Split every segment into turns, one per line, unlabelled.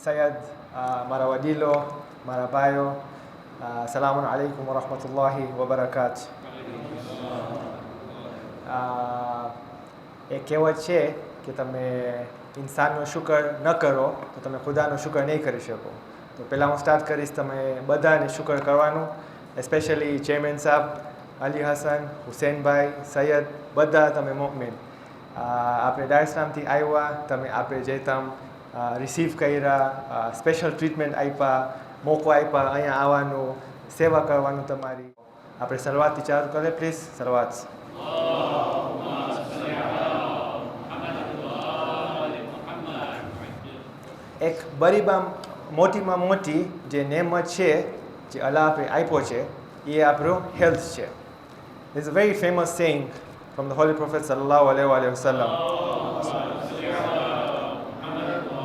સૈયદ, મારા વડીલો, મારા ભાઈઓ, સલામુ અલૈકુમ વરહમતુલ્લાહિ વબરકાત. એ કહેવત છે કે તમે ઇન્સાનનો શુકર ન કરો તો તમે ખુદાનો શુકર નહીં કરી શકો. તો પહેલાં હું સ્ટાર્ટ કરીશ, તમે બધાને શુકર કરવાનું, સ્પેશિયલી ચેરમેન સાહેબ, અલી હસન, હુસેનભાઈ, સૈયદ, બધા તમે મોહમેદ. આપણે ડાયસ્લામથી આવ્યા, તમે આપણે જે તમ રિસીવ કર્યા, સ્પેશિયલ ટ્રીટમેન્ટ આપ્યા, મોકો આપ્યા અહીંયા આવવાનું, સેવા કરવાનું તમારી. આપણે શરૂઆતથી ચાલુ કરીએ પ્લીઝ. શરૂઆત. એક મોટીમાં મોટી જે નેમત છે જે અલ્લાહ આપણે આપ્યો છે એ આપણું હેલ્થ છે. There's a very famous saying from the Holy Prophet sallallahu alaihi wasallam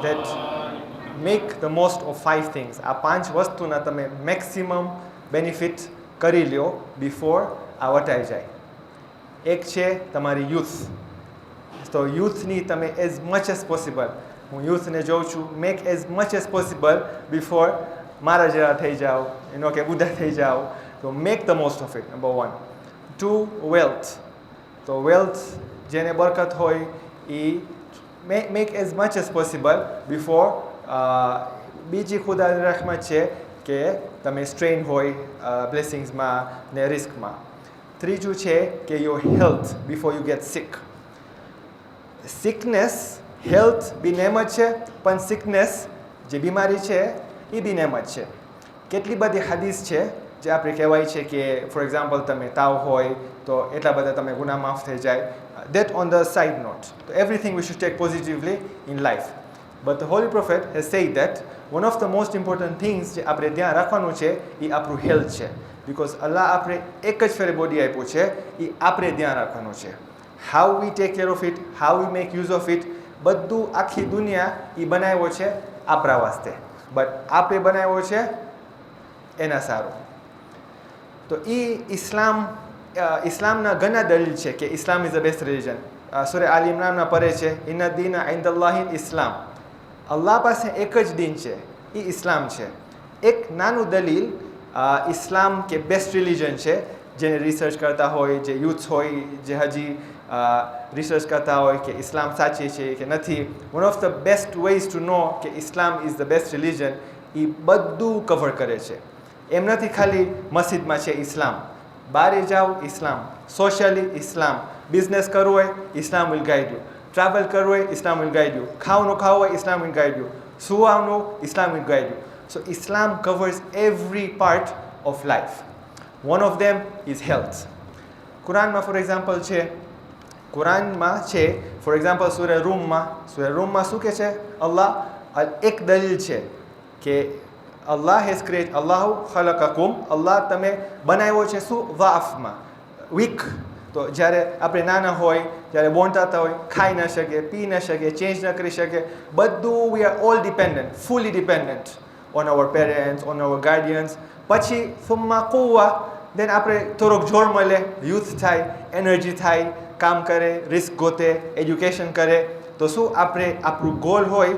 that make the most of 5 things. આ 5 વસ્તુના તમે મેક્સિમમ બેનિફિટ કરી લ્યો બિફોર આ વટાઈ જાય. એક છે તમારી યુથ. તો યુથની તમે એઝ મચ એઝ પોસિબલ, હું યુથને જોઉં છું, make as much as possible before મારા જેવા થઈ જાઓ, એનો કે બુઢા થઈ જાઓ. તો make the most of it, number 1. 2, wealth. તો વેલ્થ જેને બરકત હોય એ make as much as possible before. બીજી ખુદાની રહેમત છે કે તમે સ્ટ્રેન હોય બ્લેસિંગ્સમાં ને રિસ્કમાં. ત્રીજું છે કે your health before you get sick. Sickness, health બી નેમત છે, પણ સિકનેસ જે બીમારી છે એ બી નેમત છે. કેટલી બધી હદીસ છે જે આપણે કહેવાય છે કે ફોર એક્ઝામ્પલ તમે તાવ હોય તો એટલા બધા તમે ગુનાહ માફ થઈ જાય. That on the side note. So everything we should take positively in life. But the Holy Prophet has said that one of the most important things જે આપણે ધ્યાન રાખવાનું છે એ આપણું હેલ્થ છે. Because Allah આપણે એક જ ફેરે બોડી આપ્યું છે, એ આપણે ધ્યાન રાખવાનું છે. How we take care of it, how we make use of it, બધું આખી દુનિયા એ બનાવ્યો છે આપણા વાસ્તે, બટ આપણે બનાવ્યો છે એના સારું. તો એ ઇસ્લામના ઘણા દલીલ છે કે Islam is the best religion. સૂરા આલ ઇમરાનના પરે છે ઇન્ના દીના ઇન્દલ્લાહિ ઇસ્લામ. અલ્લાહ પાસે એક જ દીન છે, એ ઇસ્લામ છે. એક નાનું દલીલ ઇસ્લામ કે બેસ્ટ રિલિજન છે, જેને રિસર્ચ કરતા હોય, જે યુથ હોય, જે હજી રિસર્ચ કરતા હોય કે ઇસ્લામ સાચી છે કે નથી. One of the best ways to know કે Islam is the best religion, એ બધું કવર કરે છે. એમ નથી ખાલી મસ્જિદમાં છે ઇસ્લામ, બહારે જાઓ ઇસ્લામ, સોશિયલી ઇસ્લામ, બિઝનેસ કરવું હોય Islam will guide you, travel કરવું હોય ઇસ્લામ વિલ ગાઈડ યુ, ખાવાનું ખાવું હોય ઇસ્લામ વિલ ગાઈડ યુ, સુવાનું Islam will guide you. So Islam covers every part of life. One of them is health. કુરાનમાં for example છે, for example સૂરા રૂમમાં શું કહે છે અલ્લાહ? એક દલીલ છે કે Allah has created, Allahu khalaqakum, Allah તમે બનાવ્યો છે શું? વાફમાં, વીક. તો જ્યારે આપણે નાના હોય, જ્યારે બોનતા હોય, ખાઈ ન શકે, પી ન શકે, ચેન્જ ન કરી શકે, બધું we are all dependent, fully dependent on our parents, on our guardians. પછી થુમ્મા કુવા, દેન આપણે થોડોક જોર મળે, યુથ થાય, એનર્જી થાય, કામ કરે, રિસ્ક ગોતે, એજ્યુકેશન કરે. તો શું આપણે આપણું ગોલ હોય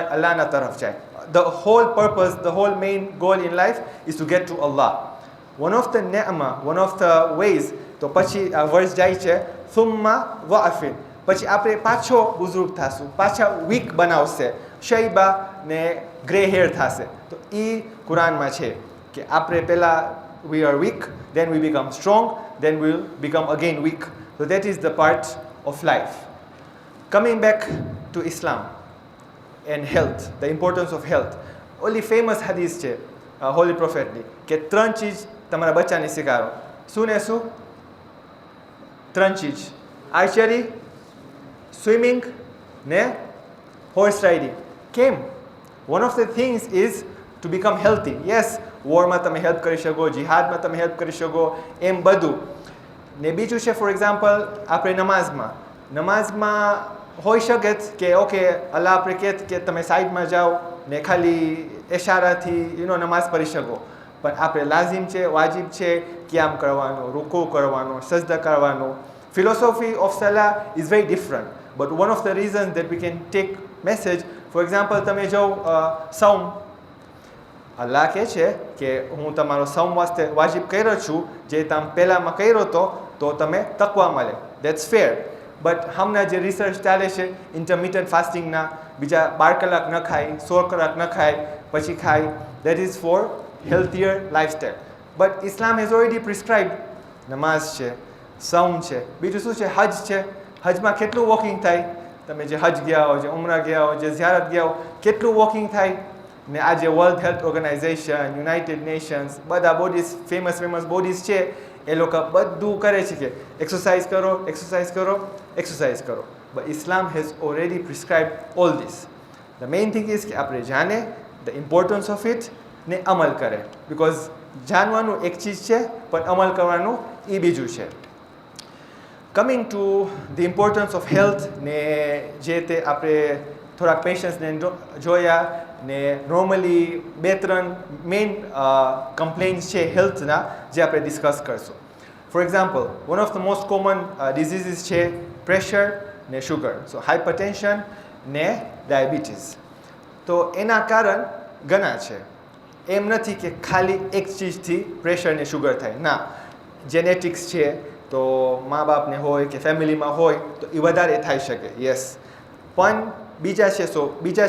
અલ્લાહના તરફ જાય. The whole purpose, the whole main goal in life is to get to Allah. One of the ni'mah, one of the ways, તો પછી આ વર્સ જાય છે થુમ્મા વઅફિન. પછી આપણે પાછો બુઝુર્ગ થશું, પાછા વીક બનાવશે, શૈબા ને ગ્રે હેર થશે. તો એ કુરાનમાં છે કે આપણે પહેલાં we are weak, then we become strong, then we will become again weak. So that is the part of life. Coming back to Islam and health, the importance of health. ઓલી famous હદીસ છે હોલી પ્રોફેટની કે 3 ચીજ તમારા બચ્ચાને શીખાડો. શું ને શું? 3 ચીજ: આર્ચરી, સ્વિમિંગ ને હોર્સ રાઇડિંગ. કેમ? One of the things is to become healthy. Yes, વોરમાં તમે હેલ્પ કરી શકો, જિહાદમાં તમે હેલ્પ કરી શકો, એમ બધું. ને બીજું છે ફોર એક્ઝામ્પલ આપણે નમાઝમાં હોઈ શકે કે ઓકે અલ્લાહ આપણે કહે કે તમે સાઈડમાં જાઓ ને ખાલી ઇશારાથી નમાઝ પઢી શકો, પણ આપણે લાઝિમ છે, વાજિબ છે ક્યામ કરવાનો, રૂકુ કરવાનો, સજદા કરવાનો. Philosophy of Salah is very different, but one of the reasons that we can take message for example તમે જો સૌમ અલ્લાહ કહે છે કે હું તમારો સૌમ વાસ્તે વાજિબ કર્યો છું જે તમે પહેલાંમાં કર્યો હતો તો તમે તકવા મળે, દેટ્સ ફેર. બટ હમણાં જે રિસર્ચ ચાલે છે ઇન્ટરમિટન્ટ ફાસ્ટિંગના, બીજા 12 કલાક ન ખાય, 16 કલાક ન ખાય પછી ખાય, that is for healthier lifestyle. But Islam has already prescribe નમાઝ છે, સૌમ છે, બીજું શું છે, હજ છે. હજમાં કેટલું વોકિંગ થાય? તમે જે હજ ગયા હો, જે ઉમરા ગયા હો, જે ઝિયારત ગયા હો, કેટલું વોકિંગ થાય? ને આજે World Health Organization, United Nations, બધા બોડીઝ, ફેમસ બોડીઝ છે, એ લોકો બધું કરે છે કે એક્સરસાઇઝ કરો, એક્સરસાઇઝ કરો, એક્સરસાઇઝ કરો. But Islam has already prescribe all this. The main thing is કે આપણે જાણે ધ ઇમ્પોર્ટન્સ ઓફ ઇટ ને અમલ કરે. બિકોઝ જાણવાનું એક ચીજ છે પણ અમલ કરવાનું એ બીજું છે. Coming to the importance of health ને જે તે આપણે થોડાક પેશન્ટ્સને જોયા ને નોર્મલી 2-3 મેઇન કમ્પ્લેન્ટ્સ છે હેલ્થના જે આપણે ડિસ્કસ કરશું. For example, one of the most common diseases છે પ્રેશર ને શુગર. સો હાઇપરટેન્શન ને ડાયાબિટીસ. તો એના કારણ ઘણા છે. એમ નથી કે ખાલી એક ચીજથી પ્રેશર ને શુગર થાય, ના. જેનેટિક્સ છે, તો મા બાપને હોય કે ફેમિલીમાં હોય તો એ વધારે થઈ શકે, યસ. પણ બીજા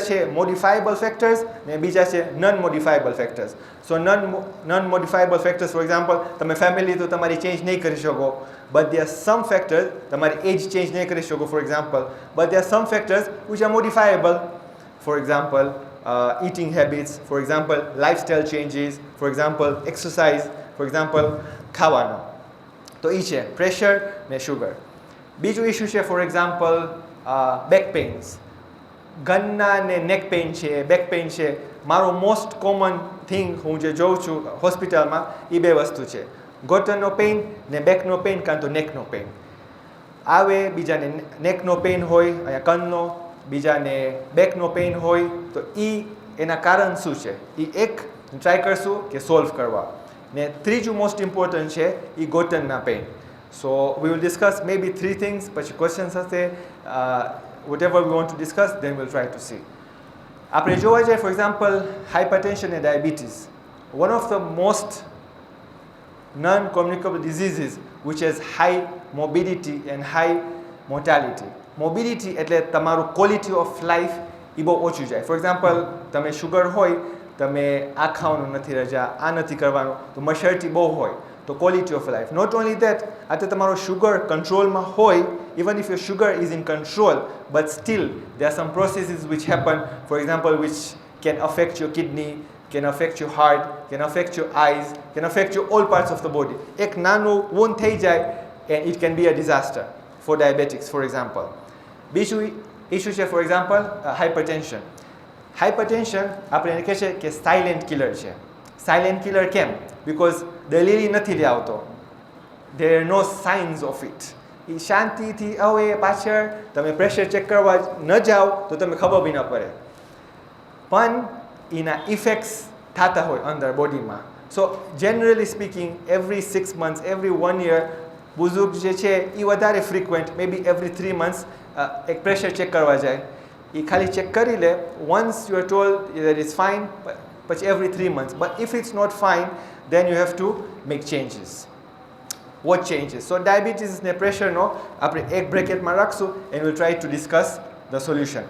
છે મોડિફાયેબલ ફેક્ટર્સ ને બીજા છે non modifiable factors. So non modifiable factors, for example, તમે ફેમિલી તો તમારી ચેન્જ નહીં કરી શકો, but there are some factors, તમારી એજ ચેન્જ નહીં કરી શકો, for example, but there are some factors which are modifiable. For example, eating habits, for example, lifestyle changes, for example, exercise, for example, ખાવાનું. તો એ છે પ્રેશર ને શુગર. બીજું issue છે ફોર એક્ઝામ્પલ બેક પેઇન્સ. ગન્ના ને નેક પેઇન છે, બેક પેઇન છે. મારો મોસ્ટ કોમન થિંગ હું જે જોઉં છું હોસ્પિટલમાં એ 2 વસ્તુ છે, ઘૂંટણનો પેઇન ને બેકનો પેઇન કાં તો નેકનો પેઇન. આવે બીજાને નેકનો પેઇન હોય અહીંયા કનનો, બીજાને બેકનો પેઇન હોય, તો એના કારણ શું છે એ એક ટ્રાય કરશું કે સોલ્વ કરવા. ને ત્રીજું મોસ્ટ ઇમ્પોર્ટન્ટ છે એ ઘૂંટણના pain. So we will discuss may be 3 things, પછી ક્વેશ્ચન્સ હશે. whatever we want to discuss, then we'll try to see. આપણે જોવા જઈએ, ફોર એક્ઝામ્પલ, હાઇપરટેન્શન અને diabetes, one of the most non-communicable diseases which has high morbidity and high mortality. Mobility એટલે તમારું quality of life એ બહુ ઓછું જાય. For example, તમે શુગર હોય, તમે આ ખાવાનું નથી રજા, આ નથી કરવાનું, તો મસરટી બહુ હોય, તો quality of life. Not only that, આ તો તમારો શુગર કંટ્રોલમાં હોય, even if your sugar is in control, but still there are some processes which happen, for example, which can affect your kidney, can affect your heart, can affect your eyes, can affect your all parts of the body. એક નાનું wound થઈ જાય and it can be a disaster for diabetics, for example. બીજું issue છે for example hypertension. Hypertension આપણે એને કહે છે કે સાયલેન્ટ કિલર છે. સાયલેન્ટ કિલર કેમ? બિકોઝ દલીલી નથી લે આવતો, there are no signs of it. એ શાંતિથી આવે પાછળ, તમે પ્રેશર ચેક કરવા ન જાઓ તો તમે ખબર બી ન પડે, પણ એના ઇફેક્ટ્સ થતા હોય અંદર બોડીમાં. So generally speaking every 6 months, every 1 year બુઝુર્ગ જે છે એ વધારે frequent, may be every 3 months એક પ્રેશર ચેક કરવા જાય. એ ખાલી ચેક કરી લે, once you are told that it's fine, પછી every 3 months. But if it's not fine, then you have to make changes. What changes? So diabetes ને પ્રેશરનો આપણે એક બ્રેકેટમાં રાખશું and we'll try to discuss the solution.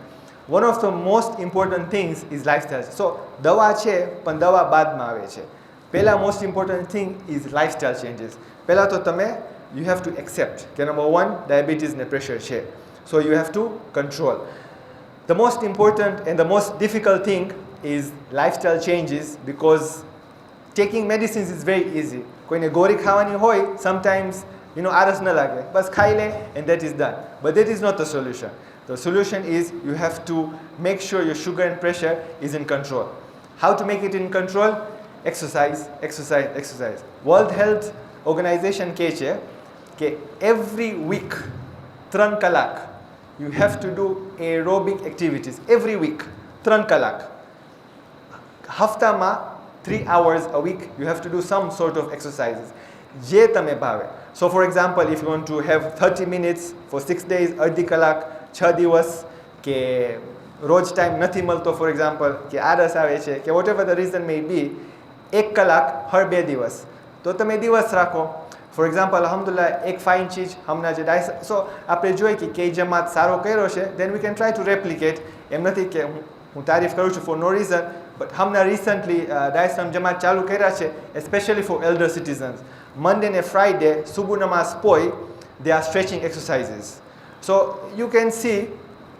One of the most important things is lifestyle. So દવા છે પણ દવા બાદમાં આવે છે. પહેલા most important thing is lifestyle changes. પહેલા તો તમે you have to accept કે number 1 diabetes ને pressure છે. So you have to control. The most important and the most difficult thing is lifestyle changes, because taking medicines is very easy. કોઈને ગોળી ખાવાની હોય, sometimes આરસ ન લાગે, બસ ખાઈ લે and that is done. But that is not the solution. The solution is you have to make sure your sugar and pressure is in control. How to make it in control? Exercise, exercise, exercise. World Health Organization કહે છે કે every week 3 કલાક you have to do aerobic activities. Every week 3 કલાક. હપ્તામાં 3 hours a week you have to do some sort of exercises. જે તમે ભાવે. So for example, if you want to have 30 minutes for 6 days, અડધી કલાક 6 દિવસ, કે રોજ ટાઈમ નથી મળતો ફોર એક્ઝામ્પલ, કે આળસ આવે છે કે વોટ એવર ધ રીઝન મે બી, 1 કલાક હર 2 દિવસ, તો તમે દિવસ રાખો. ફોર એક્ઝામ્પલ અલ્હમ્દુલિલ્લાહ એક ફાઇન ચીજ હમણાં જે સો આપણે જોઈએ કે કઈ જમાત સારો કર્યો છે, then we can try to replicate. એમ નથી કે હું તારીફ કરું છું ફોર નો રીઝન, બટ હમણાં રિસન્ટલી ડાયસમ જમાત ચાલુ કર્યા છે, especially for elder citizens. Monday ને ફ્રાઈડે સુબહ નમાઝ પોઈ they are stretching exercises. So you can see,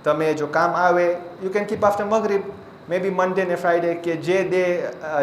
તમે જો કામ આવે યુ કેન કીપ આફ્ટર મગરીબ, મે બી મંડે ને ફ્રાઈડે કે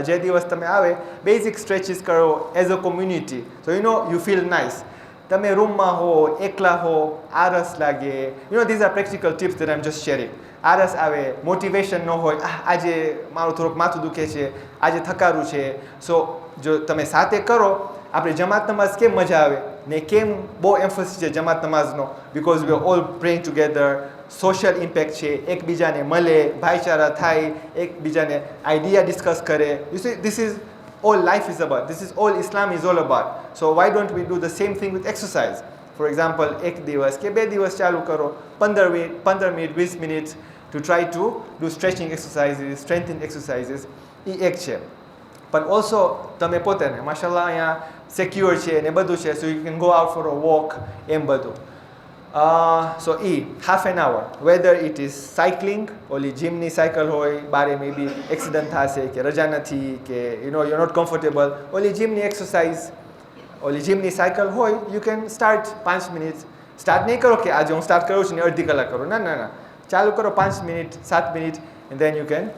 જે દિવસ તમે આવે, બેઝિક સ્ટ્રેચીસ કરો as a community. So you feel nice. તમે રૂમમાં હો, એકલા હો, આળસ લાગે, these are practical tips that I M just sharing. આળસ આવે, મોટિવેશન ન હોય, આજે મારું થોડુંક માથું દુખે છે, આજે થકારું છે. સો જો તમે સાથે કરો, આપણે જમાત નમાઝ કેમ મજા આવે ને કેમ બહુ એમ્ફોસિસ છે જમાત નમાઝનો, because we are all praying together. Social impact છે, એકબીજાને મળે, ભાઈચારા થાય, એકબીજાને આઈડિયા ડિસ્કસ કરે. You see, this is all life is about. This is all Islam is all about. So why don't we do the same thing with exercise? For example, 1 દિવસ કે 2 દિવસ ચાલુ કરો, 15 minute 20 minute to try to do stretching exercises, strengthening exercises. એ એક છે. પણ also તમે પોતે ને માશાલ્લાહ અહીંયા સિક્યોર છે ને બધું છે, so you can go out for a walk, એમ બધું. So half an hour, whether it is cycling, ઓલી જીમની સાયકલ હોય, બારે મે બી એક્સિડન્ટ થશે કે રજા નથી કે યુ નોટ કમ્ફર્ટેબલ, ઓલી જીમની એક્સરસાઇઝ, ઓલી જીમની સાયકલ હોય, you can start 5 minute. Start નહીં કરો કે આજે હું સ્ટાર્ટ કરું છું ને અડધી કલાક કરું, ના ના ના, ચાલુ કરો 5 minute 7 minute, and then you can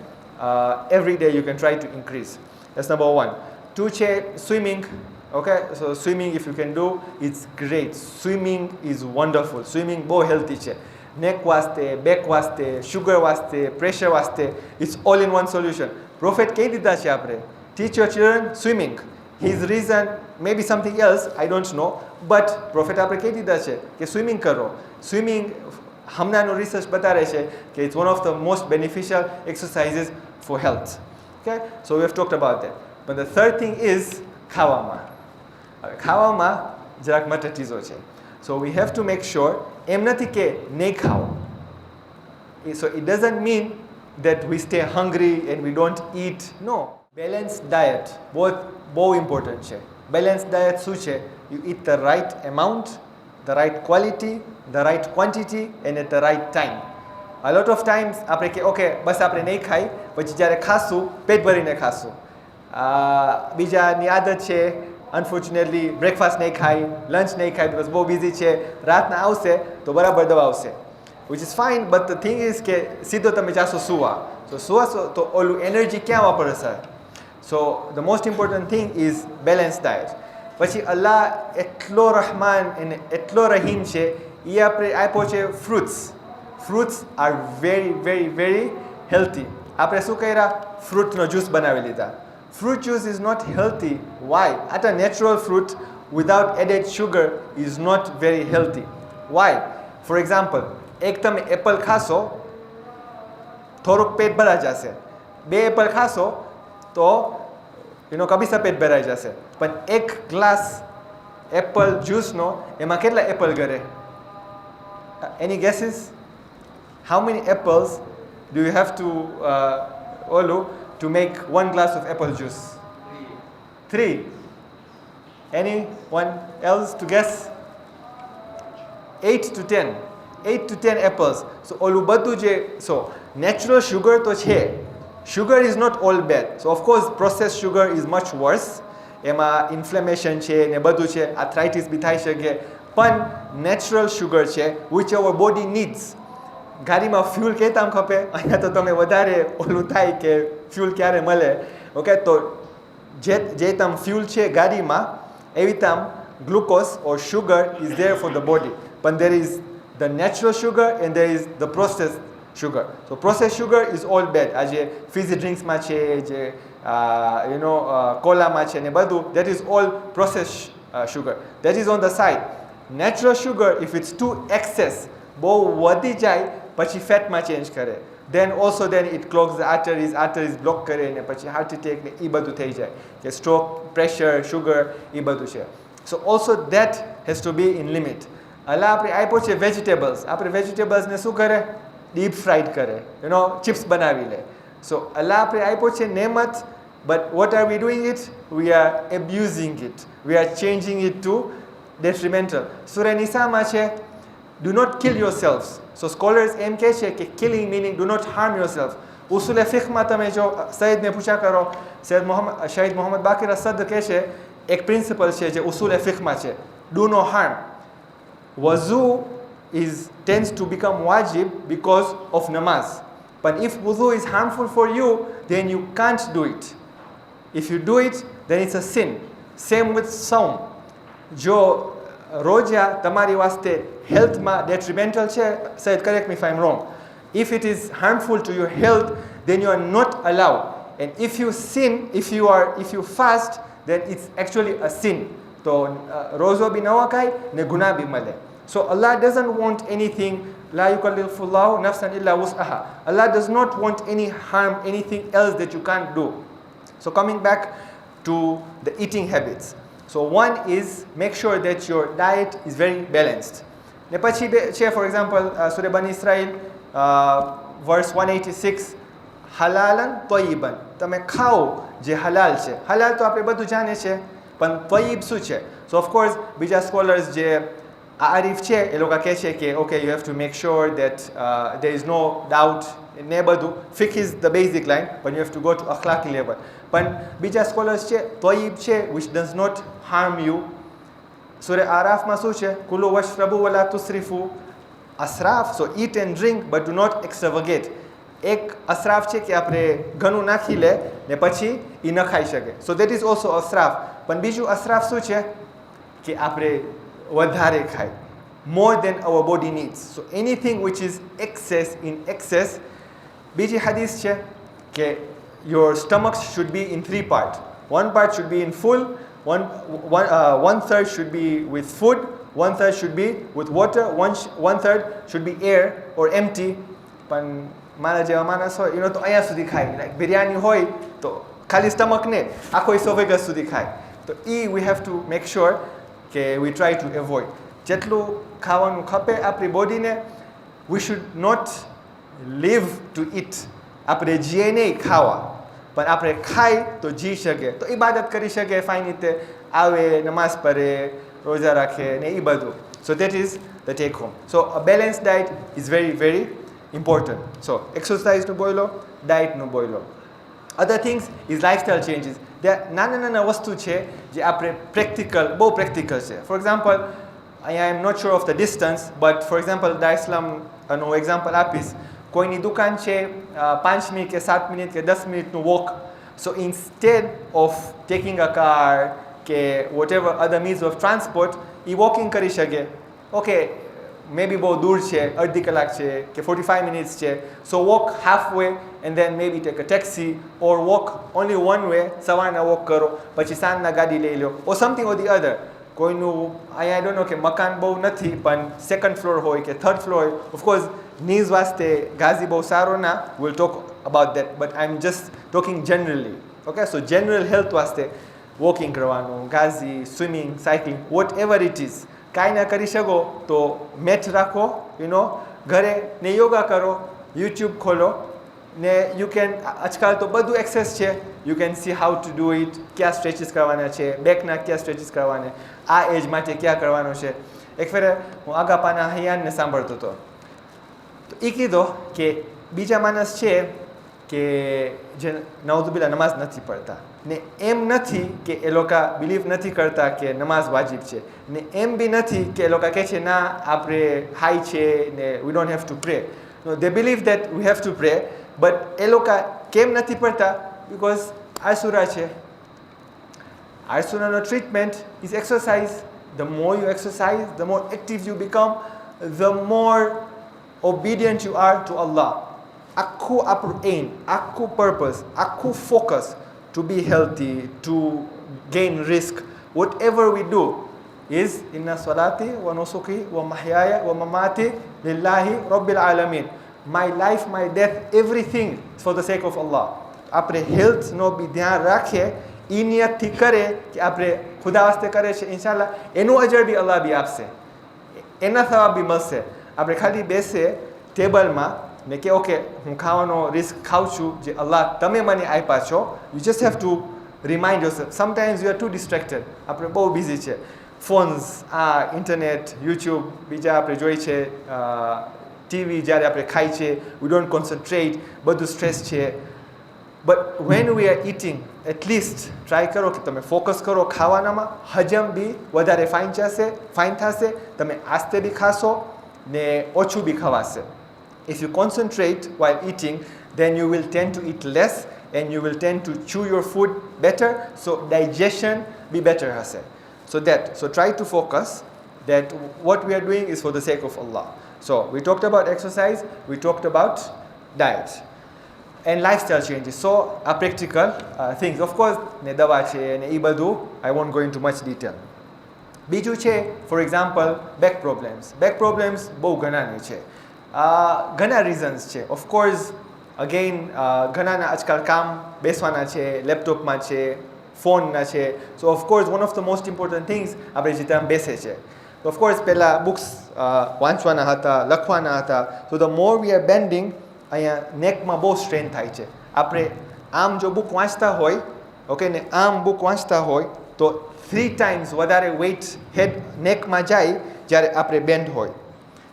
every day you can try to increase. That's number 1. 2 છે swimming. Okay, so swimming if you can do, it's great. Swimming is wonderful. Swimming બહુ હેલ્ધી છે. નેક વાસ્તે, back વાસ્તે, sugar વાસ્તે, pressure વાસ્તે, it's all in one solution. Prophet કહી દીધા છે આપણે, teach your children swimming. His reason may be something else, I don't know, but prophet આપણે કહી દીધા છે કે સ્વિમિંગ કરો. સ્વિમિંગ હમણાંનું રિસર્ચ બતાવે છે કે it's one of the most beneficial exercises for health. Okay, so we have talked about that. But the third thing is ખાવામાં. હવે ખાવામાં જરાક મટે ચીજો છે. So we have to make sure, એમ નથી કે નહીં ખાઓ. So it doesn't mean that we stay hungry and we don't eat. No. Balanced diet બહુ ઇમ્પોર્ટન્ટ છે. Balanced diet શું છે? You eat the right amount, the right quality, the right quantity and at the right time. A lot of times આપણે કે okay બસ આપણે નહીં ખાઈ, પછી જ્યારે ખાશું પેટ ભરીને ખાશું. બીજાની આદત છે અનફોર્ચ્યુનેટલી બ્રેકફાસ્ટ નહીં ખાય, લંચ નહીં ખાય, બિકોઝ બહુ બિઝી છે, રાતના આવશે તો બરાબર દવા આવશે, which is fine. But the thing is કે સીધો તમે જાશો સુવા, તો ઓલું એનર્જી ક્યાં વાપરશે? So the most important thing is balance diet. પછી અલ્લાહ એટલો રહમાન અને એટલો રહીમ છે, એ આપણે આપ્યો છે fruits. Fruits are very very very healthy. આપણે શું કર્યા? ફ્રૂટનો જ્યુસ બનાવી લીધા. Fruit juice is not healthy. Why? At a natural fruit without added sugar is not very healthy. Why? For example, એક તમે એપલ ખાશો થોડુંક પેટ ભરાઈ જશે, 2 એપલ ખાશો તો કબીસા પેટ ભરાઈ જશે. પણ એક ગ્લાસ એપલ જ્યુસનો એમાં કેટલા એપલ ગરે? Any guesses? How many apples do you have to make 1 glass of apple juice? 3. Anyone else to guess? 8 to 10. 8 to 10 apples. So ઓલું બધું જે, so natural sugar તો છે. Sugar is not all bad. So of course processed sugar is much worse. એમાં inflammation છે ને બધું છે, આર્થરાઇટિસ બી થઈ શકે. પણ નેચરલ શુગર છે which our body needs. ગાડીમાં ફ્યુલ કેતામ ખપે, અહીંયા તો તમે વધારે ઓલું થાય કે ફ્યુલ ક્યારે મળે. ઓકે, તો જે તમ ફ્યુલ છે ગાડીમાં, એવી તમ glucose or sugar is there for the body. પણ there is the natural sugar and there is the processed sugar. So processed sugar is all bad. આ જે ફીઝી ડ્રિંક્સમાં છે, જે કોલામાં છે ને બધું, that is all processed sugar. That is on the side. Natural sugar, if it's too excess, બહુ વધી જાય પછી ફેટમાં ચેન્જ કરે, then it clogs the arteries block કરે ને પછી હાર્ટ એટેક ને એ બધું થઈ જાય, કે સ્ટ્રોક, પ્રેશર, શુગર, એ બધું છે. So also that has to be in limit. અલા આપણે આપ્યો છે વેજીટેબલ્સ, આપણે વેજીટેબલ્સને શું કરે? ડીપ ફ્રાઈડ કરે, ચિપ્સ બનાવી લે. સો અલ્લાહ આપણે આપ્યો છે નેમત, but what are we doing it? We are abusing it. We are changing it to detrimental. Surah Nisaમાં છે, do not kill yourselves. So scholars એમ કહે છે કે killing meaning do not harm yourself. ઉસુલ ફિકમાં તમે જો સૈયદને પૂછા કરો, શહીદ મોહમ્મદ બાકીર અસદ કહે છે એક પ્રિન્સિપલ છે જે ઉસુલ ફિકમાં છે, do no harm. Wuzu tends to become wajib because of namaz. But if wuzu is harmful for you, then you can't do it. If you do it, then it's a sin. Same with saum. જો રોજા તમારી વાસ્તે હેલ્થમાં detrimental છે, Said, correct me if I'm wrong. If it is harmful to your health, then you are not allowed. And if you sin, if you fast, then it's actually a sin. So rozo bhi na wakai ne guna bhi male. So Allah doesn't want anything. La yukallifullahu nafsan illa wus'aha. Allah does not want any harm, anything else that you can't do. So coming back to the eating habits. So one is make sure that your diet is very balanced. Ne પછી છે for example Surah Bani Israel verse 186, halalan tayyiban. તમે ખાઓ જે હલાલ છે. હલાલ તો આપણે બધું જાણે છે, પણ તય્યબ શું છે? So of course બીજા scholars જે આરિફ છે એ લોકો કહે છે કે okay, you have to make sure that there is no doubt ને બધું. Fiqh is the basic line, but you have to go to akhlaqi level. પણ બીજા scholars છે તય્યબ છે which does not harm you. Surah આરાફમાં શું છે? Kullu વશરબુ વલા તુસરીફુ. અસરાફ, so eat and drink but do not extravagate. એક અસરાફ છે કે આપણે ઘણું નાખી લે ને પછી એ ન ખાઈ શકે. So that is also અસરાફ. પણ બીજું અસરાફ શું છે કે આપણે વધારે ખાય, more than our body needs. So anything which is excess in excess. બીજી hadith છે કે your stomach should be in 3 parts. One part should be in full, one third should be with food, one third should be with water, one third should be air or empty. પણ મારા જેવા માણસ હોય એનો તો અહીંયા સુધી ખાય, લાઈક બિરયાની હોય તો ખાલી સ્ટમક ને આખો ઇસોફેગસ સુધી ખાય. તો we have to make sure કે we try to avoid. જેટલું ખાવાનું ખપે આપણી બોડીને, we should not live to eat. આપણે જીએ નહીં ખાવા, પણ આપણે ખાઈ તો જી શકે, તો ઇબાદત કરી શકે, ફાઇન રીતે આવે, નમાઝ પઢે, રોજા રાખે ને એ બધું. So that is the take home. So a balanced diet is very, very important. So exercise નું બોલો, diet નું બોલો. Other things is lifestyle changes. નાના વસ્તુ છે જે આપણે બહુ પ્રેક્ટિકલ છે. For example, I am not sure of the distance, but for example દાઇસ્લામનું એક્ઝામ્પલ આપીશ. કોઈની દુકાન છે 5 મિનિટ કે 7 મિનિટ કે 10 મિનિટનું walk. So instead of taking a car કે whatever other means of transport, A walking કરી શકે. Okay, maybe બહુ દૂર છે, અડધી કલાક છે કે 45 minutes છે. So walk halfway and then maybe take a taxi or walk only one way. સવારના વોક કરો, પછી સાંજના ગાડી લઈ લો, or something or the other. કોઈનું I don't know કે મકાન બહુ નથી પણ second floor હોય કે third floor હોય. Of course knees વાસ્તે ગાઝી બહુ સારો ના, we'll talk about that, but I'm just talking generally. Okay, so general health વાસ્તે વોકિંગ કરવાનું, ગાઝી, swimming, cycling, whatever it is. કાંઈ ના કરી શકો તો મેટ રાખો, ઘરે ને યોગા કરો, YouTube ખોલો ને યુ કેન, આજકાલ તો બધું એક્સેસ છે, you can C how to do it, કયા સ્ટ્રેચીસ કરવાના છે, બેકના કયા સ્ટ્રેચીસ કરવાના, આ એજ માટે ક્યાં કરવાનું છે. એક ફેરે હું આગાપાના હૈયાનને સાંભળતો હતો, તો એ કીધો કે બીજા માણસ છે કે જે નવદુબિલા નમાઝ નથી પડતા, ને એમ નથી કે એ લોકો બિલીવ નથી કરતા કે નમાઝ વાજિબ છે, ને એમ બી નથી કે એ લોકો કહે છે ના આપણે હાઈ છે ને we don't have to pray. No, they believe that we have to pray, but એ લોકો કેમ નથી પડતા? Because આસુરા છે. આસુરાનો treatment is exercise. The more you exercise, the more active you become, the more obedient you are to Allah. આખું આપણું aim, આખું purpose, આખું focus to be healthy, to gain risk, whatever we do is inna salati wa nusuki wa mahyaya wa mamati lillahi rabbil alamin. My life, my death, everything is for the sake of Allah. આપણે હેલ્થનો બી ધ્યાન રાખીએ, એ નિયતથી કરે કે આપણે ખુદા વાસ્તે કરે છે, ઇન્શાલ્લાહ એનું અજર બી અલ્લાહ બી આપશે, એના સવાબ બી મળશે. આપણે ખાલી બેસે ટેબલમાં ને કે ઓકે હું ખાવાનો રિસ્ક ખાઉં છું જે અલ્લાહ તમે મને આપ્યા છો. You just have to remind yourself. Sometimes you are too distracted. આપણે બહુ બિઝી છે. ફોન્સ, ઇન્ટરનેટ, યુટ્યુબ, બીજા આપણે જોઈ છે, ટીવી જ્યારે આપણે ખાઈ છે, વી ડોન્ટ કોન્સન્ટ્રેટ, બધું સ્ટ્રેસ છે. But when we are eating, at least try કરો કે તમે ફોકસ કરો ખાવાનામાં. હજમ બી વધારે ફાઇન થશે. તમે આસ્તે બી ખાશો ને ઓછું બી ખવાશે. If you concentrate while eating, then you will tend to eat less and you will tend to chew your food better, so digestion be better hase. So try to focus that what we are doing is for the sake of Allah. So we talked about exercise, we talked about diet and lifestyle changes. So are practical things. Of course, ne dawa che ne e badu, I won't go into much detail. બીજું છે, for example back problems. Back problems બહુ ઘણાની છે. ઘણા reasons છે. Of course again ઘણાના આજકાલ કામ બેસવાના છે, લેપટોપમાં છે, ફોનના છે. So of course one of the most important things આપણે જે ત્યાં બેસે છે. તો ઓફકોર્સ પહેલાં બુક્સ વાંચવાના હતા, લખવાના હતા. તો the more we are bending, અહીંયા નેકમાં બહુ સ્ટ્રેન થાય છે. આપણે આમ જો બુક વાંચતા હોય, ઓકે, ને આમ બુક વાંચતા હોય તો 3 times વધારે વેઇટ હેડ નેકમાં જાય જ્યારે આપણે બેન્ડ હોય.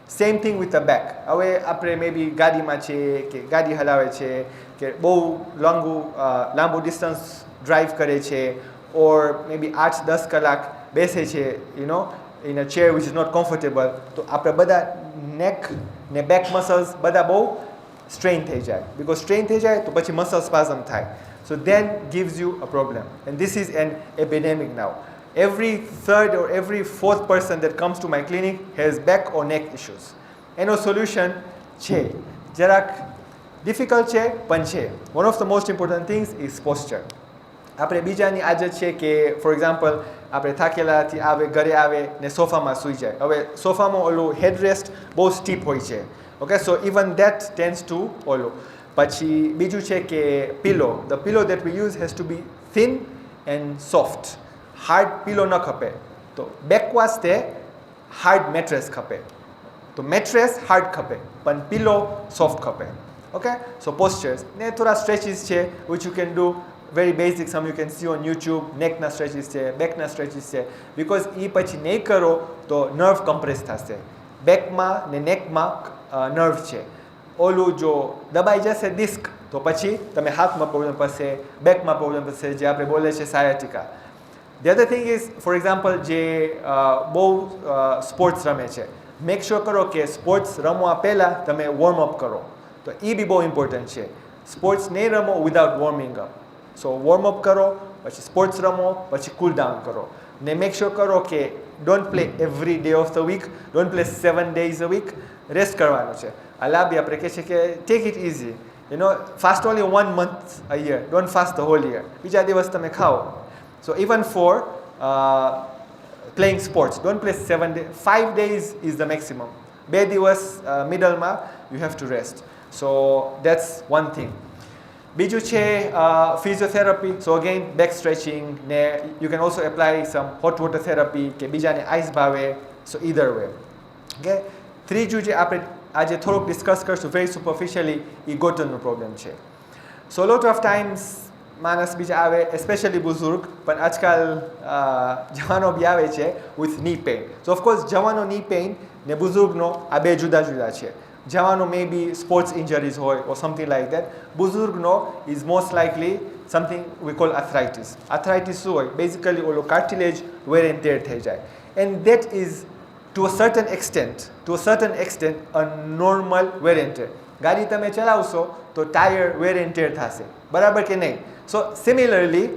Same thing with the back. હવે આપણે મે બી ગાડીમાં છે કે ગાડી હલાવે છે કે બહુ લાંબુ ડિસ્ટન્સ ડ્રાઈવ કરે છે, ઓર મે બી 8-10 કલાક બેસે છે, in a chair which is not comfortable, તો આપણે બધા નેક ને બેક મસલ્સ બધા બહુ સ્ટ્રેન થઈ જાય. બિકોઝ સ્ટ્રેન થઈ જાય તો પછી મસલ સ્પાઝમ થાય. So then gives you a problem. And this is an epidemic now. Every third or every fourth person that comes to my clinic has back or neck issues. એનો solution છે, જરાક difficult છે પણ છે. One of the most important things is posture. આપણે બીજાની આદત છે કે ફોર એક્ઝામ્પલ આપણે થાકેલાથી ઘરે આવે ને સોફામાં સૂઈ જાય. હવે સોફામાં ઓલું હેડરેસ્ટ બહુ સ્ટીપ હોય છે. Okay, so even that tends to ઓલું. પછી બીજું છે કે pillow. The pillow that we use has to be thin and soft. Hard pillow ન ખપે. તો બેક વાસ્તે હાર્ડ મેટ્રેસ ખપે. તો મેટ્રેસ હાર્ડ ખપે પણ પિલો સોફ્ટ ખપે. ઓકે, સો પોસ્ચર્સ ને થોડા સ્ટ્રેચીસ છે which you can do. Very basic, some you can see on YouTube. નેકના સ્ટ્રેચીસ છે, બેકના સ્ટ્રેચીસ છે. બિકોઝ એ પછી નહીં કરો તો નર્વ કમ્પ્રેસ થશે. બેકમાં ને નેકમાં નર્વ છે. ઓલું જો દબાઈ જશે ડિસ્ક તો પછી તમે હાથમાં પ્રોબ્લેમ પડશે, બેકમાં પ્રોબ્લેમ પડશે, જે આપણે બોલે છે sciatica. The other thing is, for example જે બહુ સ્પોર્ટ્સ રમે છે, મેક શ્યોર કરો કે સ્પોર્ટ્સ રમવા પહેલાં તમે વોર્મઅપ કરો. તો એ બી બહુ ઇમ્પોર્ટન્ટ છે. સ્પોર્ટ્સ નહીં રમો વિધાઉટ વોર્મિંગ અપ. સો વોર્મઅપ કરો, પછી સ્પોર્ટ્સ રમો, પછી કૂલ ડાઉન કરો. ને મેક શ્યોર કરો કે don't play every day of the week, don't play 7 days a week. Rest કરવાનું છે. અલ્લાહ બી આપણે કહે છે કે take it easy, fast only 1 month a year, don't fast the whole year. બીજા દિવસ તમે ખાઓ. So even for playing sports, don't play 7 days, 5 days is the maximum. 2 દિવસ મિડલમાં you have to rest. So that's one thing. બીજું છે physiotherapy. So again back stretching ને you can also apply some hot water therapy કે બીજાને ice ભાવે. સો ઇધર way. Okay, ત્રીજું જે આપણે આજે થોડુંક ડિસ્કસ કરશું વેરી સુપરફિશિયલી, એ ઘૂંટણનો પ્રોબ્લેમ છે. સો લોટ ઓફ ટાઈમ્સ માણસ બીજા આવે, એસ્પેશિયલી બુઝુર્ગ, પણ આજકાલ જવાનો બી આવે છે વિથ ની પેઇન. સો ઓફકોર્સ જવાનો ની પેઇન ને બુઝુર્ગનો આ બે જુદા જુદા છે. જવાનો મે બી સ્પોર્ટ્સ ઇન્જરીઝ હોય ઓર સમથિંગ લાઇક દેટ. બુઝુર્ગનો is most likely something we call arthritis. Arthritis શું હોય? બેઝિકલી ઓલો કાર્ટિલેજ વેર એન્ડ ટેર થઈ જાય. And that is to a certain extent a normal wear and tear. ગાડી તમે ચલાવશો તો ટાયર wear and tear થશે, બરાબર કે નહીં? So similarly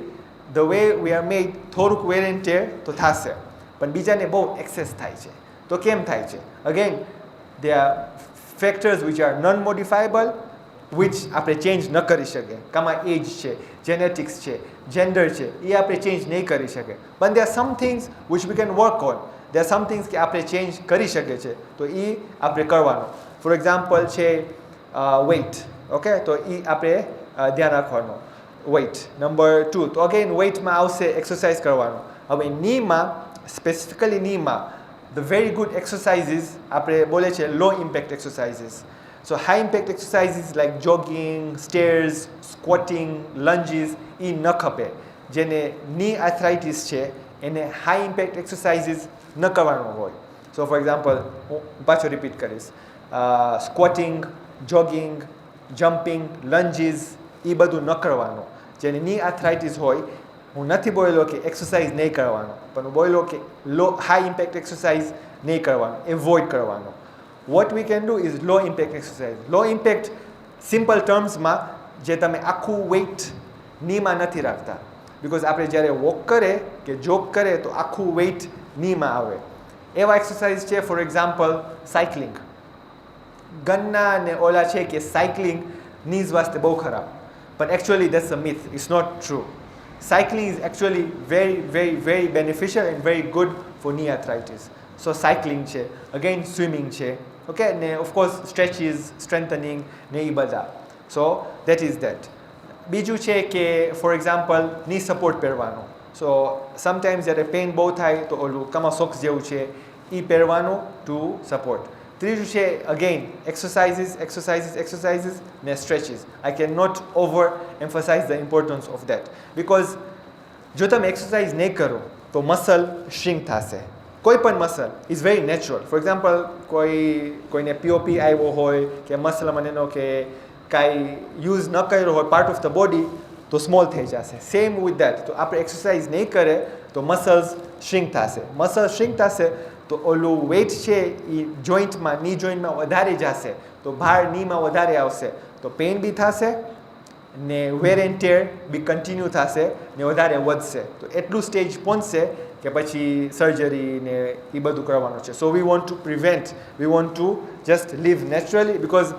the way we are made, થોડુંક wear and tear તો થશે, પણ બીજાને બહુ એક્સેસ થાય છે. તો કેમ થાય છે? Again they are factors which are non modifiable, which આપણે ચેન્જ ન કરી શકીએ. કામાં એજ છે, જેનેટિક્સ છે, જેન્ડર છે, એ આપણે ચેન્જ નહીં કરી શકીએ. પણ દે are sum things which we can work on. there are some things કે આપણે ચેન્જ કરી શકીએ છીએ, તો એ આપણે કરવાનો. ફોર એક્ઝામ્પલ છે વેઇટ. ઓકે, તો એ આપણે ધ્યાન રાખવાનું. Weight number 2. તો અગેન વેઇટમાં આવશે એક્સરસાઇઝ કરવાનો. હવે નીમાં, સ્પેસિફિકલી નીમાં ધ વેરી ગુડ એક્સરસાઇઝીસ આપણે બોલે છે low impact exercises. So high impact exercises like jogging, stairs, squatting, lunges એ ન ખપે. જેને ની આર્થરાઇટિસ છે એને હાઈ ઇમ્પેક્ટ એક્સરસાઇઝીસ ન કરવાનો હોય. સો ફોર એક્ઝામ્પલ હું પાછો રિપીટ કરીશ, સ્ક્વોટિંગ, જોગિંગ, જમ્પિંગ, લંજીસ એ બધું ન કરવાનું. જેને ની આર્થરાઇટિસ હોય, હું નથી બોલેલો કે એક્સરસાઇઝ નહીં કરવાનો, પણ હું બોલેલો કે હાઈ ઇમ્પેક્ટ એક્સરસાઇઝ નહીં કરવાનો, એવોઇડ કરવાનો. What we can do is low impact exercise. Low impact simple ટર્મ્સમાં જે તમે આખું વેઇટ નીમાં નથી રાખતા. બિકોઝ આપણે જ્યારે વોક કરે કે જોગ કરે તો આખું વેઇટ નીમાં આવે. એવા એક્સરસાઇઝ છે ફોર એક્ઝામ્પલ સાયકલિંગ. ગનના ને ઓલા છે કે સાયકલિંગ નીઝ વાસ્તે બહુ ખરાબ, પણ actually that's a myth, it's not true. Cycling is actually very beneficial and very good for knee arthritis. So cycling છે, again swimming છે, okay, ને of course stretches, strengthening ને એ બધા. So that is that. બીજું છે કે for example ની support પહેરવાનો. સો sometimes જ્યારે પેઇન બહુ થાય તો ઓલું કમા સોક્સ જેવું છે એ પહેરવાનું ટુ સપોર્ટ. ત્રીજું છે અગેન એક્સરસાઇઝીસ ને stretches. I can not over emphasize the importance of that. Because જો તમે એક્સરસાઇઝ નહીં કરો તો મસલ શ્રિંક થશે. કોઈ પણ muscle is very natural. For example કોઈને પીઓપી આવ્યો હોય કે મસલમાં એનો કે કાંઈ યુઝ ન કર્યો હોય પાર્ટ ઓફ ધ બોડી તો સ્મોલ થઈ જશે. Same with that. તો આપણે એક્સરસાઇઝ નહીં કરે તો મસલ્સ શ્રિંક થશે. મસલ શ્રિંક થશે તો ઓલું વેઇટ છે એ જોઈન્ટમાં, ની જોઈન્ટમાં વધારે જશે, તો ભાર નીમાં વધારે આવશે, તો પેઇન બી થશે ને વેર એન્ડ ટેર બી કન્ટિન્યુ થશે ને વધારે વધશે. તો એટલું સ્ટેજ પહોંચશે કે પછી સર્જરી ને એ બધું કરવાનું છે. So we want to prevent, we want to just live naturally, because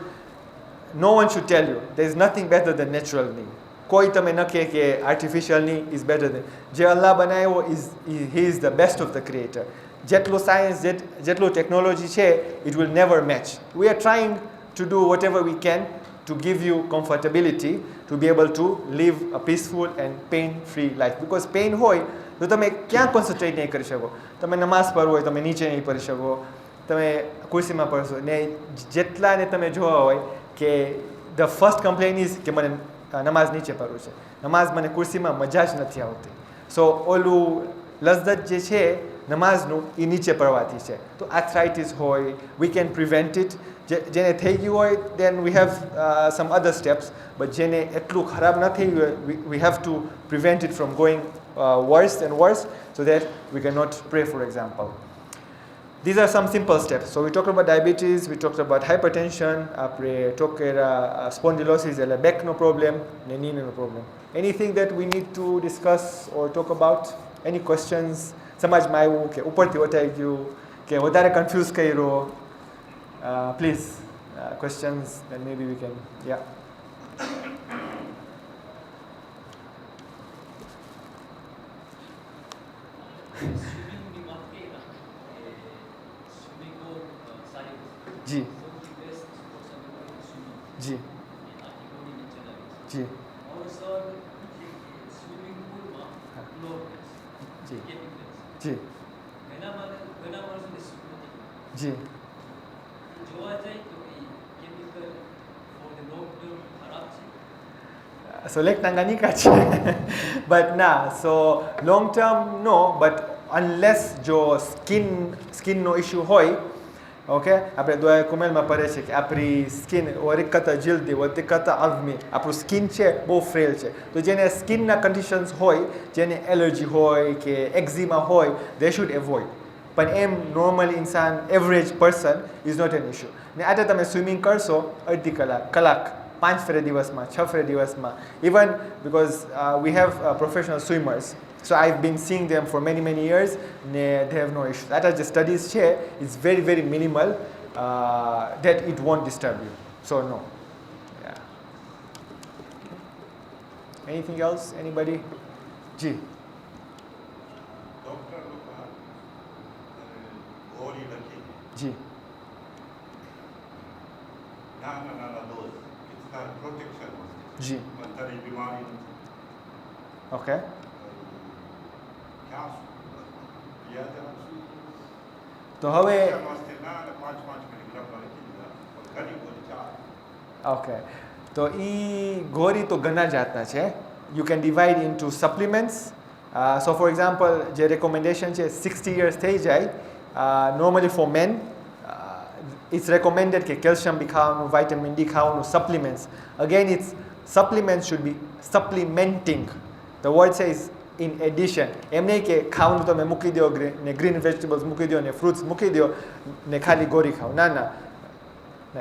no one should tell you there is nothing better than natural knee. કોઈ તમે ન કહે કે આર્ટિફિશિયલ ની ઇઝ બેટર દેન. જે અલ્લાહ બનાવ્યો he is the best of the creator. જેટલું science, જેટલું ટેકનોલોજી છે, it will never match. We are trying to do vote ever we can to give you comfortability to be able to live a peaceful and pain-free life. Because pain હોય તો તમે ક્યાં concentrate નહીં કરી શકો. તમે નમાઝ પઢો હોય તમે નીચે નહીં પડી શકો, તમે ખુરશીમાં પડશો ને જેટલાને તમે જોવા હોય કે ધ ફર્સ્ટ કમ્પ્લેન ઇઝ કે મને નમાઝ નીચે પડવું છે, નમાઝ મને ખુરશીમાં મજા જ નથી આવતી. સો ઓલું લજ્જત જે છે નમાઝનું એ નીચે પડવાથી છે. તો આર્થરાઇટિસ હોય, વી કેન પ્રિવેન્ટ ઇટ. જેને થઈ ગયું હોય then we have some other steps, but જેને એટલું ખરાબ ન થઈ ગયું હોય we have to prevent it from going worse and worse, so that we cannot pray, for example. These are some simple steps. So we talked about diabetes, we talked about hypertension, આપણે talk spondylosis એટલે back no problem, ને knee no problem. Anything that we need to discuss or talk about? Any questions? સમાજમાં આવ્યું કે ઉપરથી વટાઈ ગયું કે વધારે કન્ફ્યુઝ કર્યો? Please, questions, and maybe we can, yeah. Ji ji ji ji ji so leg tanganyika છે but ના, so long term no, but unless જો સ્કિનનો ઇશ્યુ હોય, ઓકે, આપણે દુઆએ કુમેલમાં પડે છે કે આપણી સ્કિન વરિકતા જિલ્દી વરિકતા અઝમી, આપણું સ્કિન છે બહુ ફ્રેલ છે. તો જેને સ્કિનના કન્ડિશન્સ હોય, જેને એલર્જી હોય કે એક્ઝિમા હોય, દે શુડ એવોઇડ. પણ એમ નોર્મલ ઇન્સાન, average person is not an issue. ને આજે તમે સ્વિમિંગ કરશો અડધી કલાક 5 ફેરે દિવસમાં, 6 ફેરે દિવસમાં, even because we have professional swimmers, so I've been seeing them for many years, they have no issues. That the studies છે, it's very minimal that it won't disturb you. So no. Yeah. Anything else? Anybody? Ji.
Doctor ગોળી લખી
જી
નાના dose it's protection
જી
અત્યારે બીમારી
okay તો હવે
5 milligram લખી દીધા ઘણી ગોળી 4
ઓકે, તો એ ગોરી તો ઘણા જાતના છે. You can divide into supplements. So for example, જે રેકોમેન્ડેશન છે 60 યર્સ થઈ જાય normally for men, it's recommended કે કેલ્શિયમ બી ખાવાનું, વાઇટામિન ડી ખાવાનું, supplements. Again it's supplements should be supplementing. The word says in addition. એમ નહીં કે ખાવાનું તમે મૂકી દો ને ગ્રીન વેજીટેબલ્સ મૂકી દો ને ફ્રૂટ્સ મૂકી દો ને ખાલી ગોળી ખાઓ. ના ના,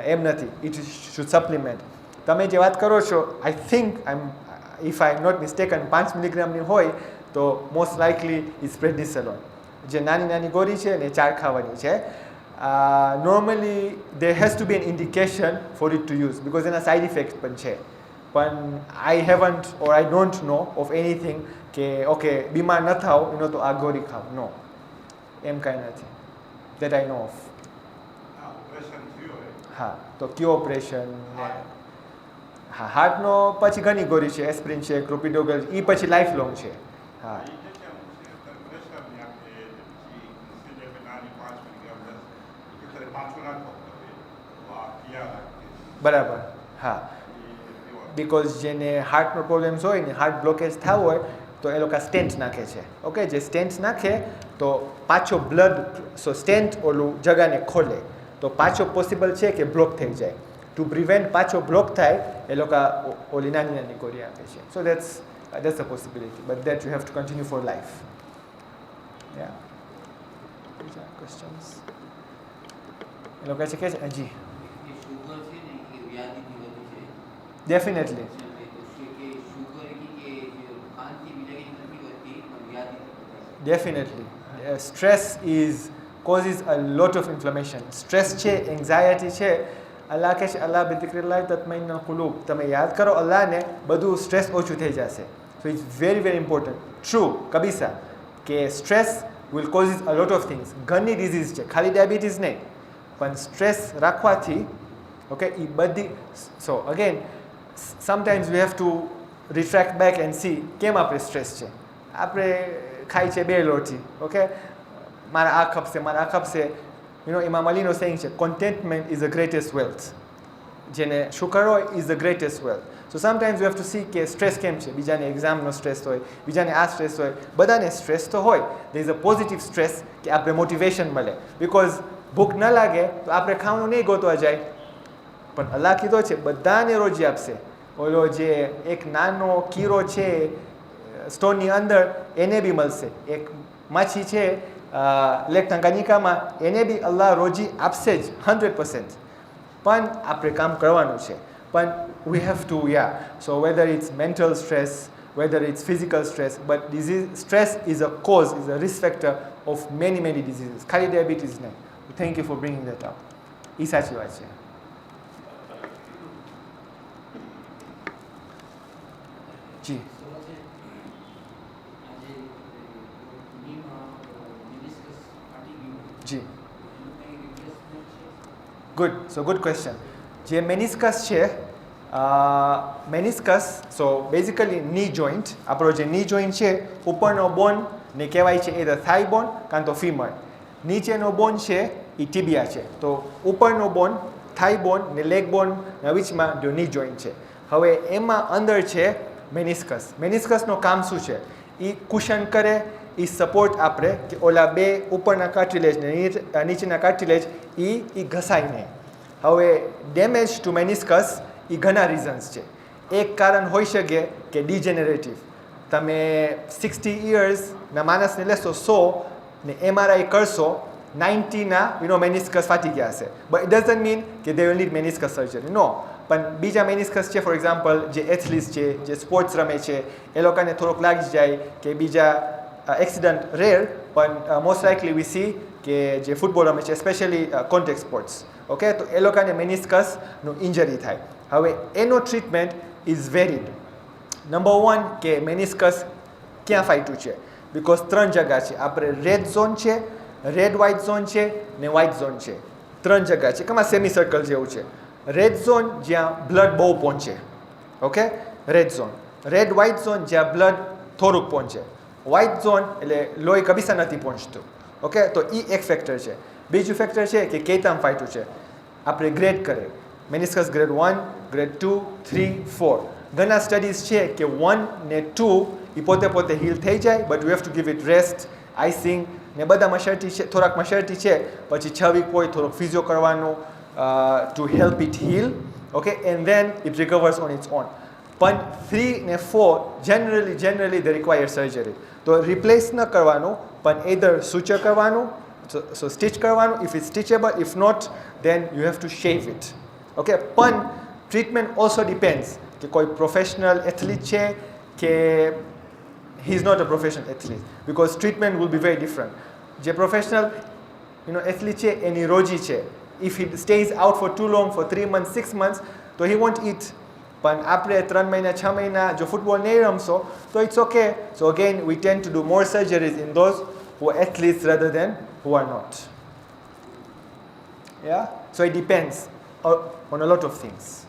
એમ નથી. It should supplement. તમે જે વાત કરો છો, I think if I am not mistaken 5 મિલીગ્રામની હોય તો મોસ્ટ લાઇકલી ઇઝ પ્રેડિસેલોન. જે નાની નાની ગોળી છે ને 4 ખાવાની છે. Normally there has to be an indication for it to use because એના સાઇડ ઇફેક્ટ પણ છે. પણ I haven't or I don't know of anything કે ઓકે બીમાર ન થાવ એનો તો આ ગોળી ખાવ. નો, એમ કાંઈ નથી that I know of.
Operation થયું હોય
હા, તો કયો ઓપરેશન? હા, હાર્ટનો પછી ઘણી ગોળી છે, એસ્પ્રિન છે, ક્રોપિડોગલ, એ પછી લાઈફ લોંગ છે. હા,
એ કે કેમ છે પ્રેશરની આપણે પછી સીધે નાની 5 મિલીગ્રામ 10 કે પાછું નાખો તો આ ક્યાં રાખે
બરાબર. હા, બિકોઝ જેને હાર્ટનો પ્રોબ્લેમ્સ હોય ને, હાર્ટ બ્લોકેજ થવું હોય તો એ લોકો સ્ટેન્ટ નાખે છે. ઓકે, જે સ્ટેન્ટ નાખે તો પાછો બ્લડ, સો સ્ટેન્ટ ઓલું જગાને ખોલે તો પાછો પોસિબલ છે કે બ્લોક થઈ જાય. ટુ પ્રિવેન્ટ પાછો બ્લોક થાય એ લોકો ઓલી નાની નાની ગોળી આપે છે. સો that's a possibility, but that you have to continue for life. Yeah. Questions? એ લોકો છે કે જી definitely. Definitely. Stress causes a lot of inflammation. Stress છે, એન્ઝાયટી છે. અલ્લાહ કહે છે અલ્લાહ બિધિક્રિલ્લાહ તત્મઈન્નુલ કુલૂબ. તમે યાદ કરો અલ્લાહને, બધું સ્ટ્રેસ ઓછું થઈ જશે. So it's very very important. True કબીસા કે stress will causes a lot of things. ઘણી ડિઝીઝ છે, ખાલી ડાયાબિટીસ નહીં, પણ સ્ટ્રેસ રાખવાથી ઓકે એ બધી. So again sometimes we have to retract back and see કેમ આપણે સ્ટ્રેસ છે. આપણે ખાય છે 2 લોટી, ઓકે, મારા આ ખપશે, મારા આ ખપશે. ઇમામ અલીનો સેઇંગ છે contentment is the greatest wealth. જેને શુકર હોય is the greatest wealth. So sometimes you have to see કે સ્ટ્રેસ કેમ છે. બીજાને એક્ઝામનો સ્ટ્રેસ હોય, બીજાને આ સ્ટ્રેસ હોય, બધાને સ્ટ્રેસ તો હોય. there is a positive stress કે આપણે મોટિવેશન મળે. બિકોઝ ભૂખ ન લાગે તો આપણે ખાવાનું નહીં ગોતવા જાય, પણ અલ્લાહ કીધો છે બધાને રોજી આપશે. ઓલો જે એક નાનો કીરો છે સ્ટોનની અંદર એને બી મળશે. એક માછી છે લેક ટંગાનિકામાં, એને બી અલ્લાહ રોજી આપશે જ 100%. પણ આપણે કામ કરવાનું છે. પણ we have to, so whether it's mental stress, whether it's physical stress, but stress is a cause, is a risk factor of many diseases. ખાલી diabetes નહીં. Thank you for bringing that up. એ સાચી વાત છે. જી જી good question. જે meniscus છે, meniscus so basically ની joint, આપણો જે ની જોઈન્ટ છે ઉપરનો બોન ને કહેવાય છે એ થાઈ બોન કાં તો ફીમર. નીચેનો બોન છે એ ટીબિયા છે. તો ઉપરનો બોન થાઈ બોન ને લેગ બોન વચમાં જો ની જોઈન્ટ છે. હવે એમાં અંદર છે મેનિસ્કસ. મેનિસ્કસનું કામ શું છે? એ કુશન કરે, એ સપોર્ટ આપે કે ઓલા 2 ઉપરના કાર્ટિલેજ ને નીચેના કાર્ટિલેજ એ ઘસાય નહીં. હવે ડેમેજ ટુ મેનિસ્કસ એ ઘણા રીઝન્સ છે. એક કારણ હોઈ શકે કે ડિજેનરેટિવ. તમે 60 યર્સના માણસને લેશો 100 ને MRI કરશો 90ના મેનિસ્કસ ફાટી ગયા હશે. બટ ઇટ ડઝન્ટ મીન કે they will need meniscus surgery. No. પણ બીજા મેનિસ્કસ છે, ફોર એક્ઝામ્પલ જે એથ્લીટ્સ છે, જે સ્પોર્ટ્સ રમે છે, એ લોકોને થોડોક લાગી જાય કે બીજા એક્સિડન્ટ રેર, પણ મોસ્ટ લાઇકલી વી સી કે જે ફૂટબોલ રમે છે, સ્પેશિયલી કોન્ટેક્ટ સ્પોર્ટ્સ, ઓકે, તો એ લોકોને મેનિસ્કસનું ઇન્જરી થાય. હવે એનો ટ્રીટમેન્ટ ઇઝ વેરીડ. નંબર 1 કે મેનિસ્કસ ક્યાં ફાટ્યું છે? બિકોઝ 3 જગ્યા છે. આપણે રેડ ઝોન છે, રેડ વ્હાઇટ ઝોન છે ને વ્હાઇટ ઝોન છે. 3 જગ્યા છે. કેમાં સેમી સર્કલ જેવું છે. રેડ ઝોન જ્યાં બ્લડ બહુ પહોંચે, okay, red zone. Red white zone જ્યાં બ્લડ થોડુંક પહોંચે. વ્હાઇટ ઝોન એટલે લોહી કબીસા નથી પહોંચતું, ઓકે. તો એ એક ફેક્ટર છે. બીજું ફેક્ટર છે કે કેતામ ફાટ્યું છે. આપણે ગ્રેડ કરે. Meniscus grade 1, grade 2, 3, 4. ઘણા સ્ટડીઝ છે કે 1 ને 2 એ પોતે હીલ થઈ જાય, but you have to give it rest, icing ને બધા મશર્ટી છે, થોડાક મશર્ટી છે, પછી 6 વીક હોય થોડોક ફિઝિયો કરવાનું to help it heal, okay, and then it recovers on its own. પણ 3 ને 4 જનરલી દે રિક્વાયર સર્જરી. તો રિપ્લેસ ન કરવાનું, પણ either suture કરવાનું, so stitch કરવાનું if it's stitchable, if not then you have to shave it, okay. પણ treatment also depends કે કોઈ પ્રોફેશનલ એથ્લીટ છે કે he is not a professional athlete, because treatment will be very different. જે professional athlete છે એની રોજી છે, if he stays out for too long, for 3 months, 6 months, તો he won't eat. પણ આપણે 3 મહિના 6 મહિના જો ફૂટબોલ નહીં રમશો તો it's okay. So again we tend to do more surgeries in those who are athletes rather than who are not. Yeah, so it depends on a lot of things.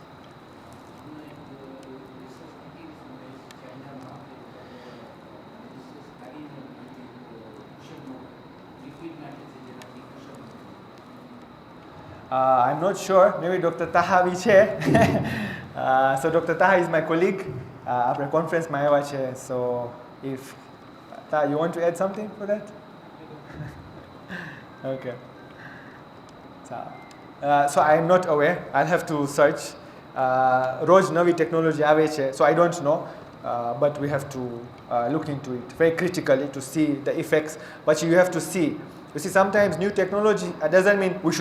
I'm not sure, maybe Dr. Taha bhi છે. So Dr. Taha is my colleague. આપણે કોન્ફરન્સમાં આવ્યા છે. So if Taha, you want to add something for that? Okay. So I am not aware. I'll have to search. રોજ નવી technology આવે છે, so I don't know. But we have to look into it very critically to see the effects. But you have to see. You see, sometimes new technology doesn't mean we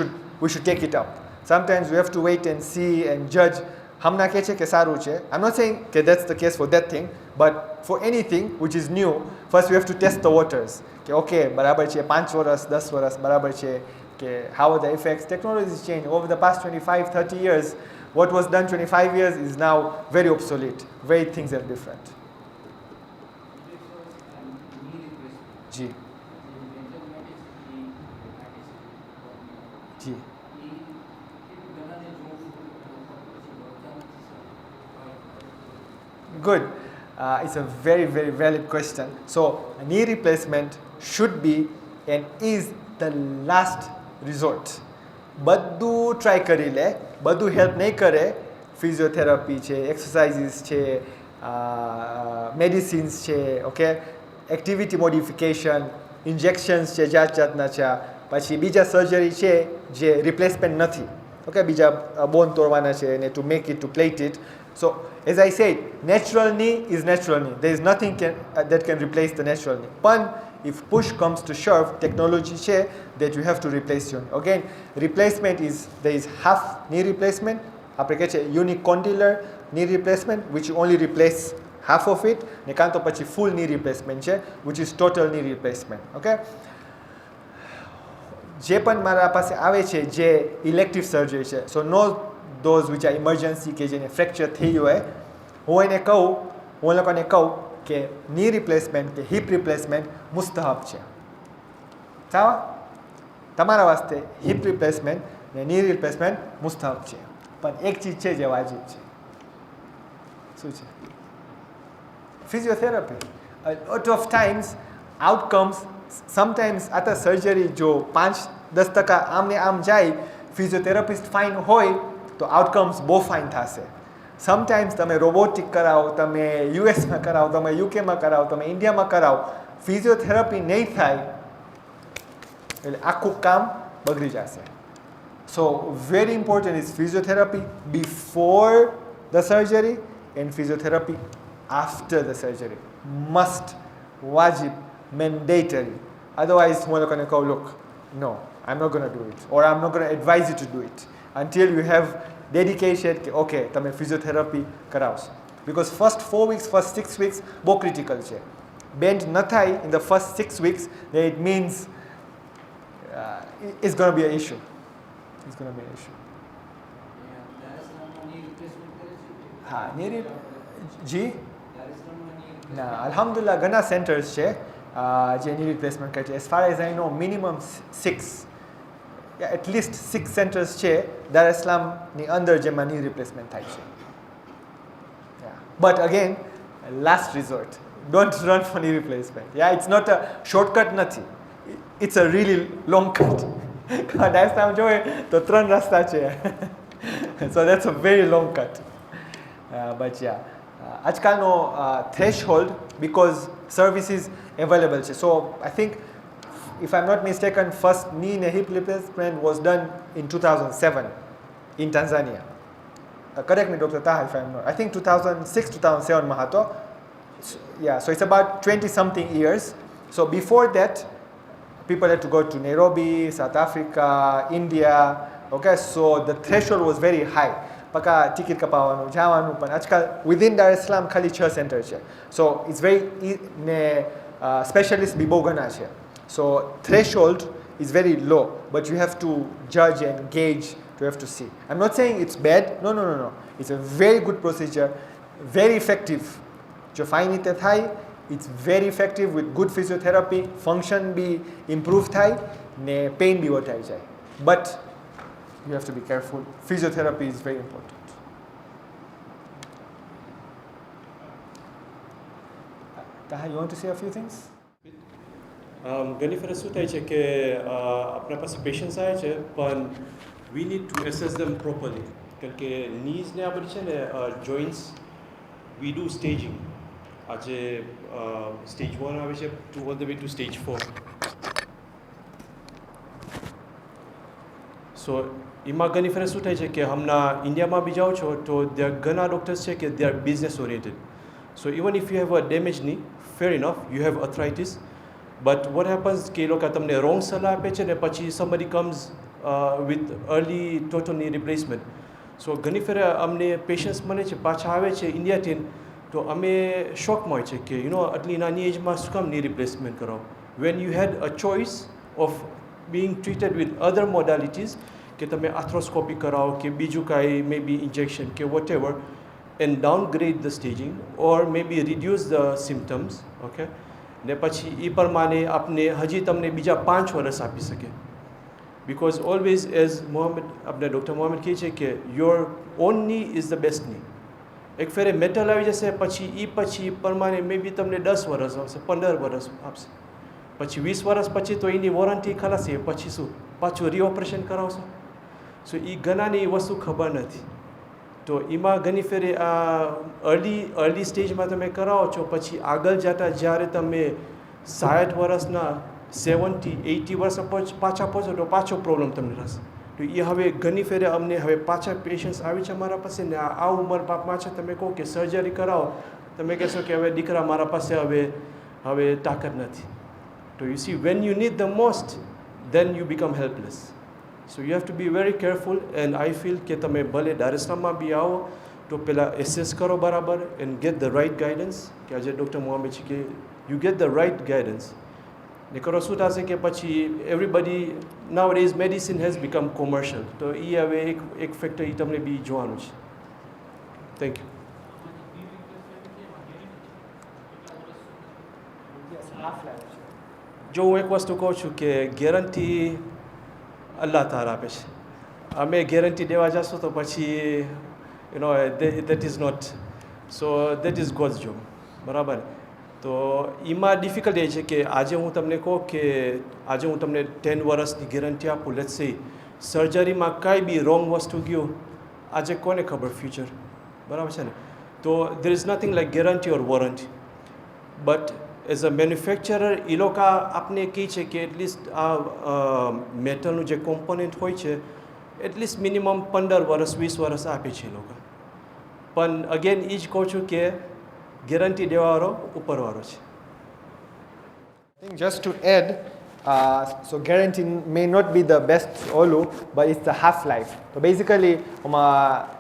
should take it up. Sometimes we have to wait and see and judge. હમણાં કહે છે કે સારું છે. I'm not saying that that's the case for that thing, but for anything which is new, first we have to test the waters. કે okay, બરાબર છે, 5 વર્ષ 10 વર્ષ બરાબર છે, કે how are the effects? Technology has changed over the past 25, 30 years. What was done 25 years is now very obsolete. Very things are different. જી જી Good. It's a very, very valid question. So, knee replacement should be and is the last resort. બધું try કરી લે, બધું help નહીં કરે. Physiotherapy છે, exercises છે, મેડિસિન્સ છે, ઓકે, એક્ટિવિટી મોડિફિકેશન, ઇન્જેક્શન્સ છે જાત જાતના છે, પછી બીજા સર્જરી છે જે રિપ્લેસમેન્ટ નથી, ઓકે, બીજા બોન તોડવાના છે અને to make it, to plate it. So, as I said, natural knee is natural knee. There is nothing that can replace the natural knee. But if push comes to shove, technology છે that you have to replace your knee. Again, replacement is, there is half knee replacement. આપણે કહે છે unicondylar knee replacement, which you only replace half of it. ને કાં તો પછી full knee replacement છે, which is total knee replacement. Okay? જે પણ મારા પાસે આવે છે જે ઇલેક્ટિવ સર્જરી છે, so no those which are emergency કે જેને ફ્રેક્ચર થઈ હોય, હું લોકોને કહું કે ની રિપ્લેસમેન્ટ કે હિપ રિપ્લેસમેન્ટ મુસ્તહબ છે. સાવા તમારા વાસ્તે હિપ રિપ્લેસમેન્ટ ને ની રિપ્લેસમેન્ટ મુસ્તહબ છે, પણ એક ચીજ છે જે વાજિબ છે. શું છે? Physiotherapy. A lot of times outcomes, sometimes આ તો સર્જરી જો 5-10% આમને આમ જાય, ફિઝિયોથેરાપિસ્ટ ફાઇન હોય તો આઉટકમ્સ બહુ ફાઇન થશે. સમટાઈમ્સ તમે રોબોટિક કરાવો, તમે યુએસમાં કરાવો, તમે યુકેમાં કરાવો, તમે ઇન્ડિયામાં કરાવો, ફિઝિયોથેરાપી નહીં થાય એટલે આખું કામ બગડી જશે. So very important is physiotherapy before the surgery and physiotherapy after the surgery. Must, વાજિબ, મેન્ડેટરી. અદરવાઇઝ હું લોકોને કહું, look, no, I am not gonna do it, or I am not gonna advise you to do it until you have dedication કે ઓકે તમે physiotherapy કરાવશો. Because first 4 weeks, first 6 weeks બહુ critical છે. Bend ન થાય in the first 6 weeks, then it means it's going to be an issue. It's going to be an issue. હા, જી ના, અલ્હમ્દુલિલ્લાહ ઘણા સેન્ટર્સ છે જે ની રિપ્લેસમેન્ટ કરે છે. As far as I know minimum 6, at least 6 centers છે દાર ઇસ્લામની અંદર જેમાં ની રિપ્લેસમેન્ટ થાય છે. But again, last resort. Don't run for knee replacement. Yeah, it's not a shortcut નથી. It's a really long cut. દાર ઇસ્લામ જોઈએ તો 3 રસ્તા છે. So that's a very long cut. But yeah, આજકાલનો threshold because services available છે. So I think, if I'm not mistaken, first knee and hip replacement was done in 2007 in Tanzania. Correct me, Dr. Taha, if I'm not. I think 2006, 2007 mahato. Yeah, so it's about 20 something years. So before that, people had to go to Nairobi, South Africa, India. Okay, so the threshold was very high. Paka ticket kapaવાનું જવાનું પણ આજકાલ within Dar es Salaam ખાલી 6 centre છે. So it's very specialist બી બહુ ઘણા છે. So threshold is very low, but you have to judge and gauge. You have to see. I'm not saying it's bad. No. It's a very good procedure, very effective. જો phi રીતે થાય, it's very effective with good physiotherapy. Function be improve થાય ને pain બી ઓછાઈ જાય. But you have to be careful. Physiotherapy is very important. Taha, you want to say a few things?
ઘણી ફરજ શું થાય છે કે આપણા પાસે પેશન્ટ્સ આવે છે પણ we need to assess them properly. કારણ કે નીઝને આ બધી છે ને જોઈન્ટ્સ we do staging. આજે સ્ટેજ 1 આવે છે to all the way to stage 4. સો એમાં ઘણી ફરજ શું થાય છે કે હમણાં ઇન્ડિયામાં બી જાઓ છો તો ત્યાં ઘણા ડૉક્ટર્સ છે કે they are business oriented. So even if you have a damaged knee, fair enough, you have arthritis, but what happens કે એ લોકો તમને wrong સલાહ આપે છે ને પછી somebody comes with early total knee replacement. So ઘણી ફેર અમને પેશન્ટ્સ મળે છે, પાછા આવે છે ઇન્ડિયાથી, તો અમે શોકમાં હોય છે કે આટલી નાની એજમાં શું કામ knee replacement કરો, when you had a choice of being treated with other modalities કે તમે આર્થ્રોસ્કોપી કરાવો કે બીજું કાંઈ maybe injection કે whatever, and downgrade the staging or maybe reduce the symptoms, okay, ને પછી એ પ્રમાણે આપને હજી તમને બીજા 5 વર્ષ આપી શકે. Because always, as Mohamed, આપણે ડૉક્ટર મોહમ્મદ કહે છે કે your own knee is the best knee. એક ફેરે મેટલ આવી જશે પછી પ્રમાણે maybe તમને 10 વર્ષ આવશે, 15 વર્ષ આપશે, પછી 20 વર્ષ પછી તો એની વોરંટી ખલાસ છે, પછી શું પાછું રીઓપરેશન કરાવશો. સો એ ઘણાને એ વસ્તુ ખબર નથી. તો એમાં ઘણી ફેરે આ અર્લી સ્ટેજમાં તમે કરાવો છો, પછી આગળ જતા જ્યારે તમે 60 વર્ષના 70-80 વર્ષ પાછા પહોંચો તો પાછો પ્રોબ્લેમ તમને રહેશે. તો એ હવે ઘણી ફેરે અમને હવે પાછા પેશન્ટ્સ આવી છે મારા પાસે ને આ ઉંમર પાછા તમે કહો કે સર્જરી કરાવો, તમે કહેશો કે હવે દીકરા મારા પાસે હવે તાકાત નથી. તો you C when you need the most then you become helpless. So you have to be very careful, and I feel કે તમે ભલે Dar es Salaam માં બી આવો તો પહેલાં એસેસ કરો બરાબર and get the right guidance. કે આજે ડૉક્ટર મોહમ્મદ છે કે you get the right guidance. ને કરો શું થશે કે પછી everybody nowadays medicine has become commercial. તો એ હવે એક ફેક્ટર એ તમને બી જોવાનું છે. Thank you. જો હું એક વસ્તુ કહું છું કે ગેરંટી અલ્લાહ તાલા આપે છે. અમે ગેરંટી દેવા જશું તો પછી that is not, so that is God's job, બરાબર. તો એમાં ડિફિકલ્ટ એ છે કે આજે હું તમને કહું કે આજે હું તમને 10 વર્ષની ગેરંટી આપું, લેટ્સ સે સર્જરીમાં કાંઈ બી રોંગ વસ્તુ ગયું, આજે કોને ખબર ફ્યુચર, બરાબર છે ને. તો there is nothing like guarantee or warranty, but as a manufacturer એ લોકો આપને કહે છે કે એટલીસ્ટ આ મેટલનું જે કોમ્પોનન્ટ હોય છે એટલીસ્ટ મિનિમમ 15 વર્ષ 20 વર્ષ આપે છે એ લોકો. પણ અગેન એ જ કહું છું કે ગેરંટી દેવાવાળો ઉપરવાળો છે.
I think just to add, so guarantee may not be the best olu, but it's the half-life. So basically,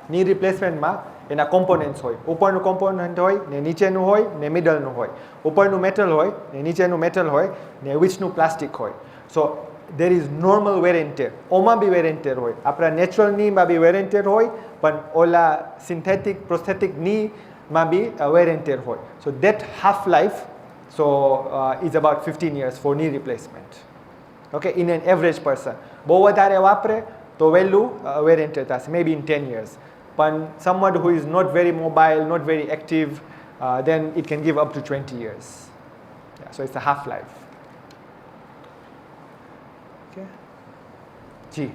knee replacement માં એના કોમ્પોનન્ટ્સ હોય, ઉપરનું કોમ્પોનન્ટ હોય ને નીચેનું હોય ને મિડલનું હોય, ઉપરનું મેટલ હોય ને નીચેનું મેટલ હોય ને વિચનું પ્લાસ્ટિક હોય. સો there is normal wear and tear. ઓમાં બી wear and tear હોય, આપણા નેચરલ નીમાં બી wear and tear હોય, પણ ઓલા સિન્થેટિક પ્રોસ્થેટિક નીમાં બી wear and tear હોય. So that half life is about 15 years for knee replacement. Okay, in an average person. બહુ વધારે વાપરે તો વહેલું wear and tear થશે, maybe in 10 years. But someone who is not very mobile, not very active, then it can give up to 20 years. Yeah, so it's a half-life. Okay. Ji.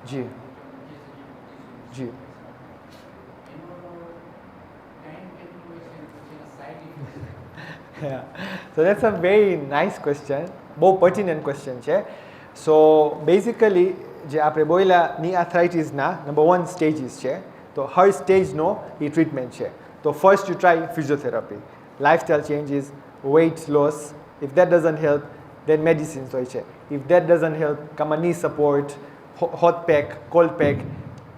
G G Yeah. So that's a very nice question. બહુ pertinent question છે. So basically જે આપણે બોલ્યા ની આર્થરાઇટિસના number 1 stages છે. તો હર સ્ટેજનો એ treatment છે. તો first you try physiotherapy, lifestyle changes, weight loss. If that doesn't help then medicines હોય છે. ઇફ ધેટ ડઝન્ટ હેલ્પ કામાં ની support, hot pack, cold pack,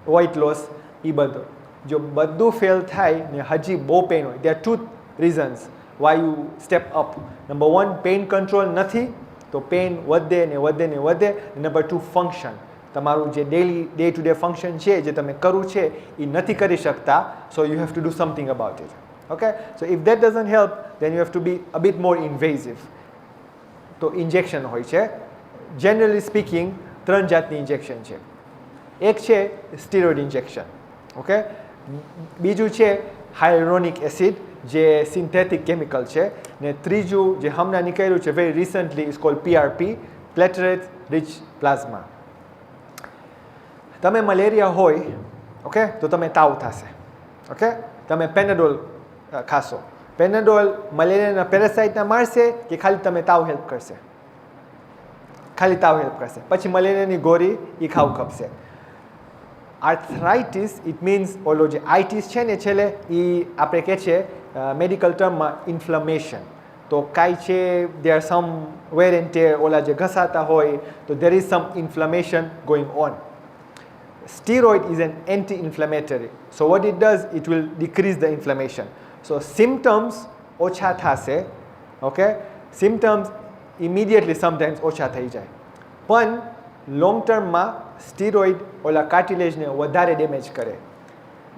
weight loss એ બધું. જો બધું ફેલ થાય ને હજી બહુ પેઇન હોય, there are 2 reasons why you step up. Number 1, pain control નથી તો પેઇન વધે ને વધે ને વધે. Number 2, function. તમારું જે ડે ટુ ડે ફંક્શન છે જે તમે કરવું છે એ નથી કરી શકતા. So you have to do something about it. Okay, so if that doesn't help then you have to be a bit more invasive. તો ઇન્જેક્શન હોય છે. જનરલી સ્પીકિંગ 3 જાતની ઇન્જેક્શન છે. એક છે સ્ટીરોઇડ ઇન્જેક્શન, ઓકે. બીજું છે હાયલોરોનિક એસિડ જે સિન્થેટિક કેમિકલ છે. ને ત્રીજું જે હમણાં નીકળ્યું છે very recently is called PRP, platelet rich plasma. તમે મલેરિયા હોય, ઓકે, તો તમે તાવ થશે, ઓકે. તમે પેનાડોલ ખાશો. પેનાડોલ મલેરિયાના પેરાસાઇટના મારશે કે ખાલી તમે તાવ હેલ્પ કરશે? ખાલી તાવ હેલ્પ કરશે. પછી મલેરિયાની ગોળી એ ખાવું ખપશે. આર્થરાઇટિસ ઇટ મીન્સ ઓલો જે આઇટિસ છે ને છેલ્લે એ આપણે કહે છે મેડિકલ ટર્મમાં ઇન્ફ્લેમેશન. તો કાંઈ છે they are some wear and tear, ઓલા જે ઘસાતા હોય તો there is some inflammation going on. Steroid is an anti-inflammatory. So what it does, it will decrease the inflammation. So symptoms ઓછા થશે, okay. Symptoms immediately sometimes ઓછા થઈ જાય. પણ લોંગ ટર્મમાં સ્ટીરોઇડ ઓલા કાર્ટિલેજને વધારે ડેમેજ કરે.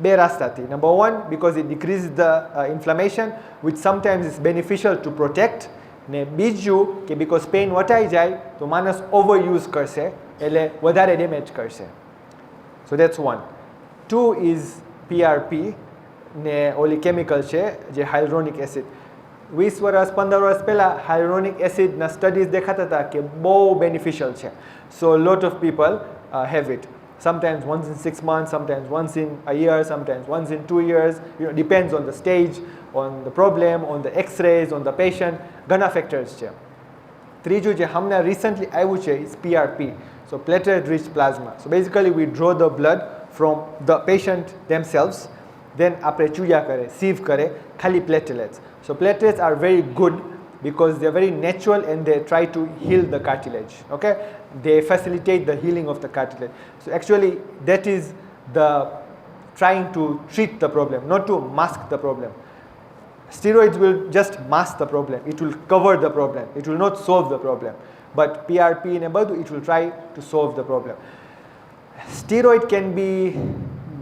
2 રાસ્તાથી. Number 1, because it decreases the inflammation, which sometimes is beneficial to protect. ને બીજું કે because પેઇન વટાઈ જાય તો માણસ ઓવરયુઝ કરશે એટલે વધારે ડેમેજ કરશે. So that's 1. 2 is PRP ને ઓલી કેમિકલ છે જે હાયલોરોનિક એસિડ. 20 વર્ષ 15 વર્ષ પહેલાં હાયલોરોનિક એસિડના સ્ટડીઝ દેખાતા હતા કે બહુ બેનિફિશિયલ છે. So lot of people have it. Sometimes once in 6 months, sometimes once in a year, sometimes once in 2 years. Depends on the stage, on the problem, on the x-rays, on the patient. ઘણા factors છે. ત્રીજું જે હમણાં recently આવ્યું છે is PRP. So platelet rich plasma. So basically we draw the blood from the patient themselves. Then આપણે ચૂયા કરે, sieve કરે, ખાલી platelets. So platelets are very good because they are very natural and they try to heal the cartilage. Okay, they facilitate the healing of the cartilage. So actually that is the trying to treat the problem, not to mask the problem. Steroids will just mask the problem. It will cover the problem. It will not solve the problem. But PRP ને બધું it will try to solve the problem. Steroid can be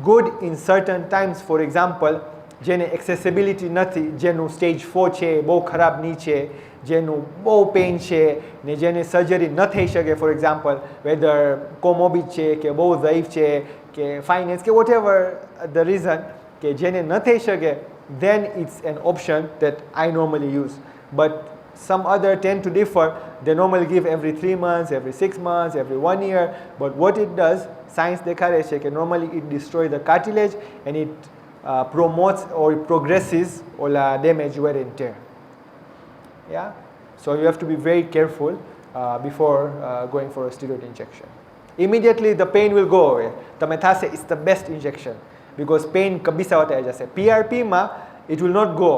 good in certain times. For example, જેને accessibility નથી, જેનું stage 4 છે, બહુ ખરાબ ની છે, જેનું બહુ પેઇન છે ને જેને સર્જરી ન થઈ શકે, ફોર એક્ઝામ્પલ વેધર કોમોબિડ છે કે બહુ ઝયીફ છે કે ફાઇનાન્સ કે વોટ એવર ધ રીઝન કે જેને ન થઈ શકે, then it's an option that I normally use. But some other tend to differ. They normally give every 3 months, every 6 months, every 1 year. But what it does, science દેખાડે છે કે normally it destroys the cartilage and it promotes or progresses ola damage wear and tear. Yeah, so you have to be very careful before going for a steroid injection. Immediately the pain will go away. તમે થશે it's the best injection because pain કબીસા વટાઈ જશે. PRP માં it will not go.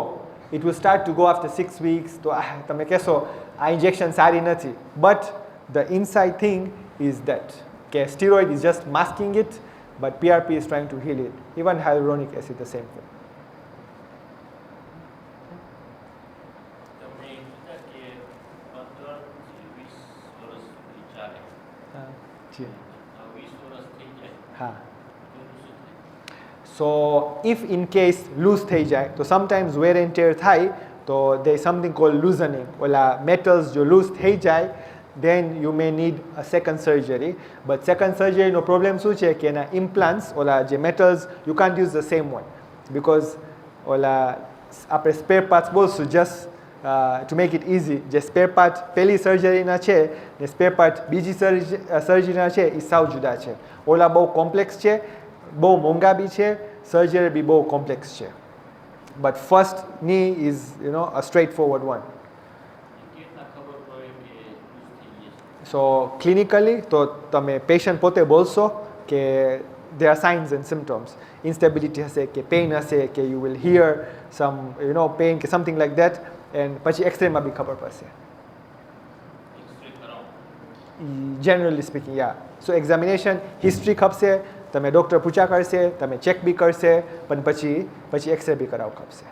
It will start to go after 6 weeks. તો તમે કહેશો આ injection સારી નથી. But the inside thing is that okay, steroid is just masking it, but PRP is trying to heal it. Even hyaluronic acid, the same thing. So if in case loose થઈ જાય તો sometimes wear and tear થાય તો there is something called loosening. Ola metals જો loose થઈ જાય then you may need a second surgery. But second surgery no problem શું છે કે એના implants ઓલા જે metals you can't use the same one because ઓલા આપણે spare parts બોલશું just to make it easy જે સ્પેર પાર્ટ પહેલી સર્જરીના છે ને સ્પેર પાર્ટ બીજી સર્જરીના છે એ સાવ જુદા છે. ઓલા બહુ કોમ્પ્લેક્સ છે, બહુ મોંઘા બી છે, સર્જરી બી બહુ કોમ્પ્લેક્સ છે. But first knee is a straightforward one. So clinically તો તમે પેશન્ટ પોતે બોલશો કે there are signs and symptoms. Instability હશે કે pain હશે કે you will hear some pain કે something like that, and પછી x-ray માં બી ખબર પડશે. Generally speaking, yeah. So examination history ખપશે, તમે ડોક્ટર પૂછા કરશે, તમે ચેક બી કરશે, પણ પછી x-ray બી કરાવ ખપશે.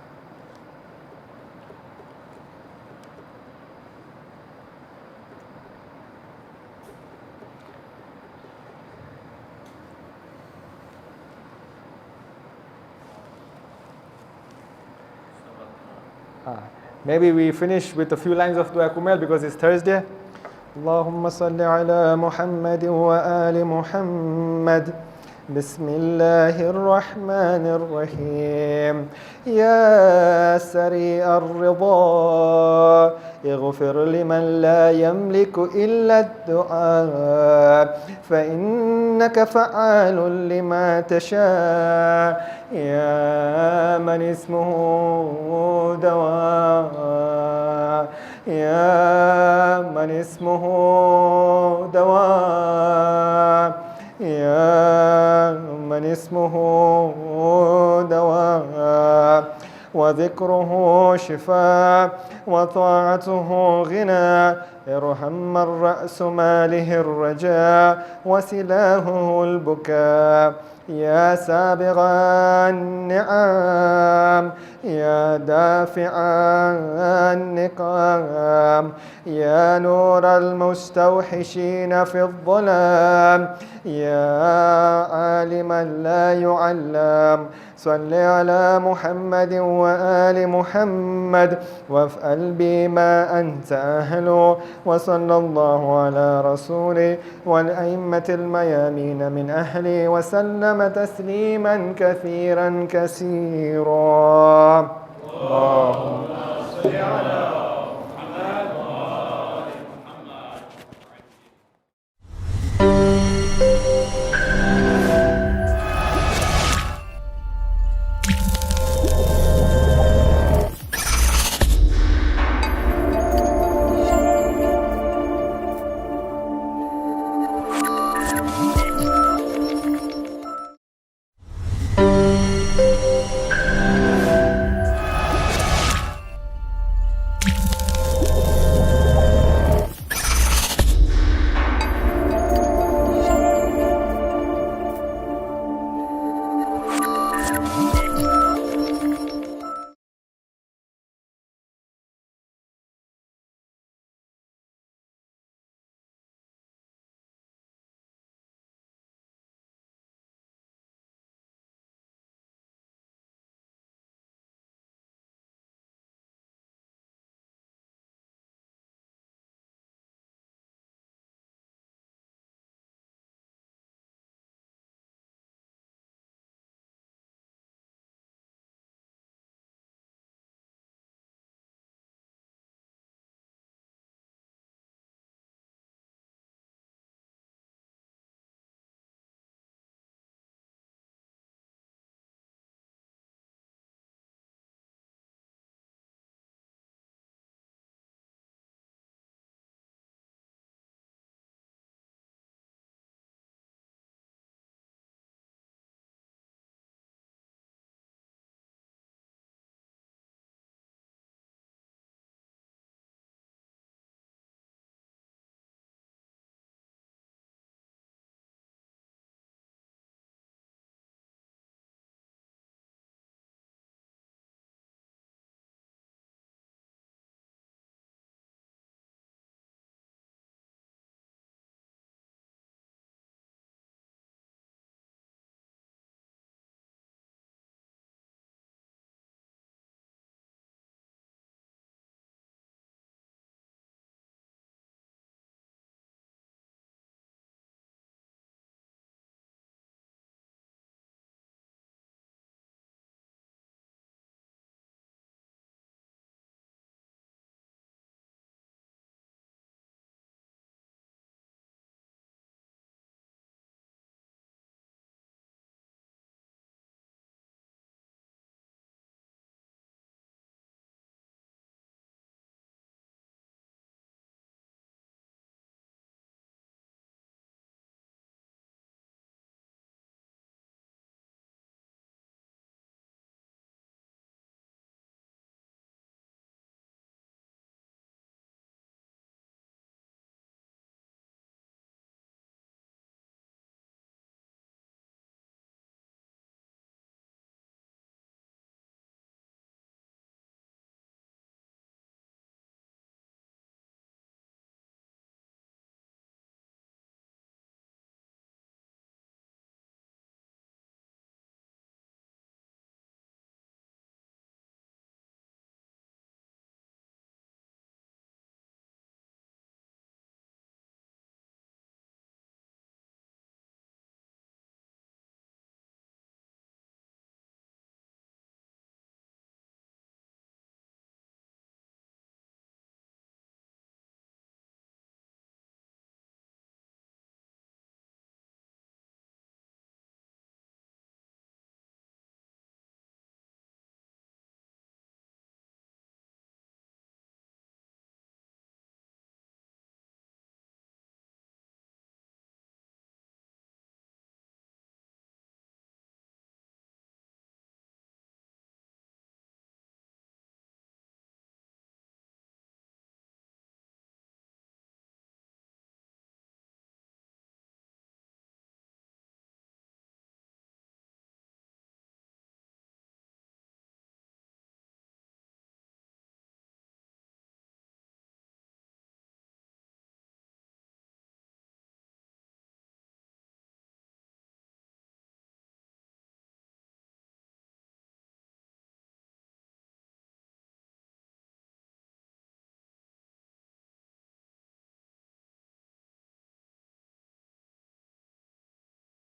Maybe we finish with a few lines of Dua Kumail because it's Thursday. اللهم صل على محمد وآل محمد. بسم الله الرحمن الرحيم. يا سريع الرضا اغفر لمن لا يملك إلا الدعاء فإنك فعال لما تشاء. يا من اسمه دواء يا من اسمه دواء يا من اسمه دواء وذكره شفاء وطاعته غنى. ارحم من رأس ماله الرجاء وسلاهه البكاء. يا سابغ النعم يا دافع النقام يا نور المستوحشين في الظلام يا عالما لا يعلم. صل على محمد وآل محمد وافعل بما أنت أهله. وصلى الله على رسوله والأئمة الميامين من أهله وسلم تسليما كثيرا كثيرا. اللهم صل على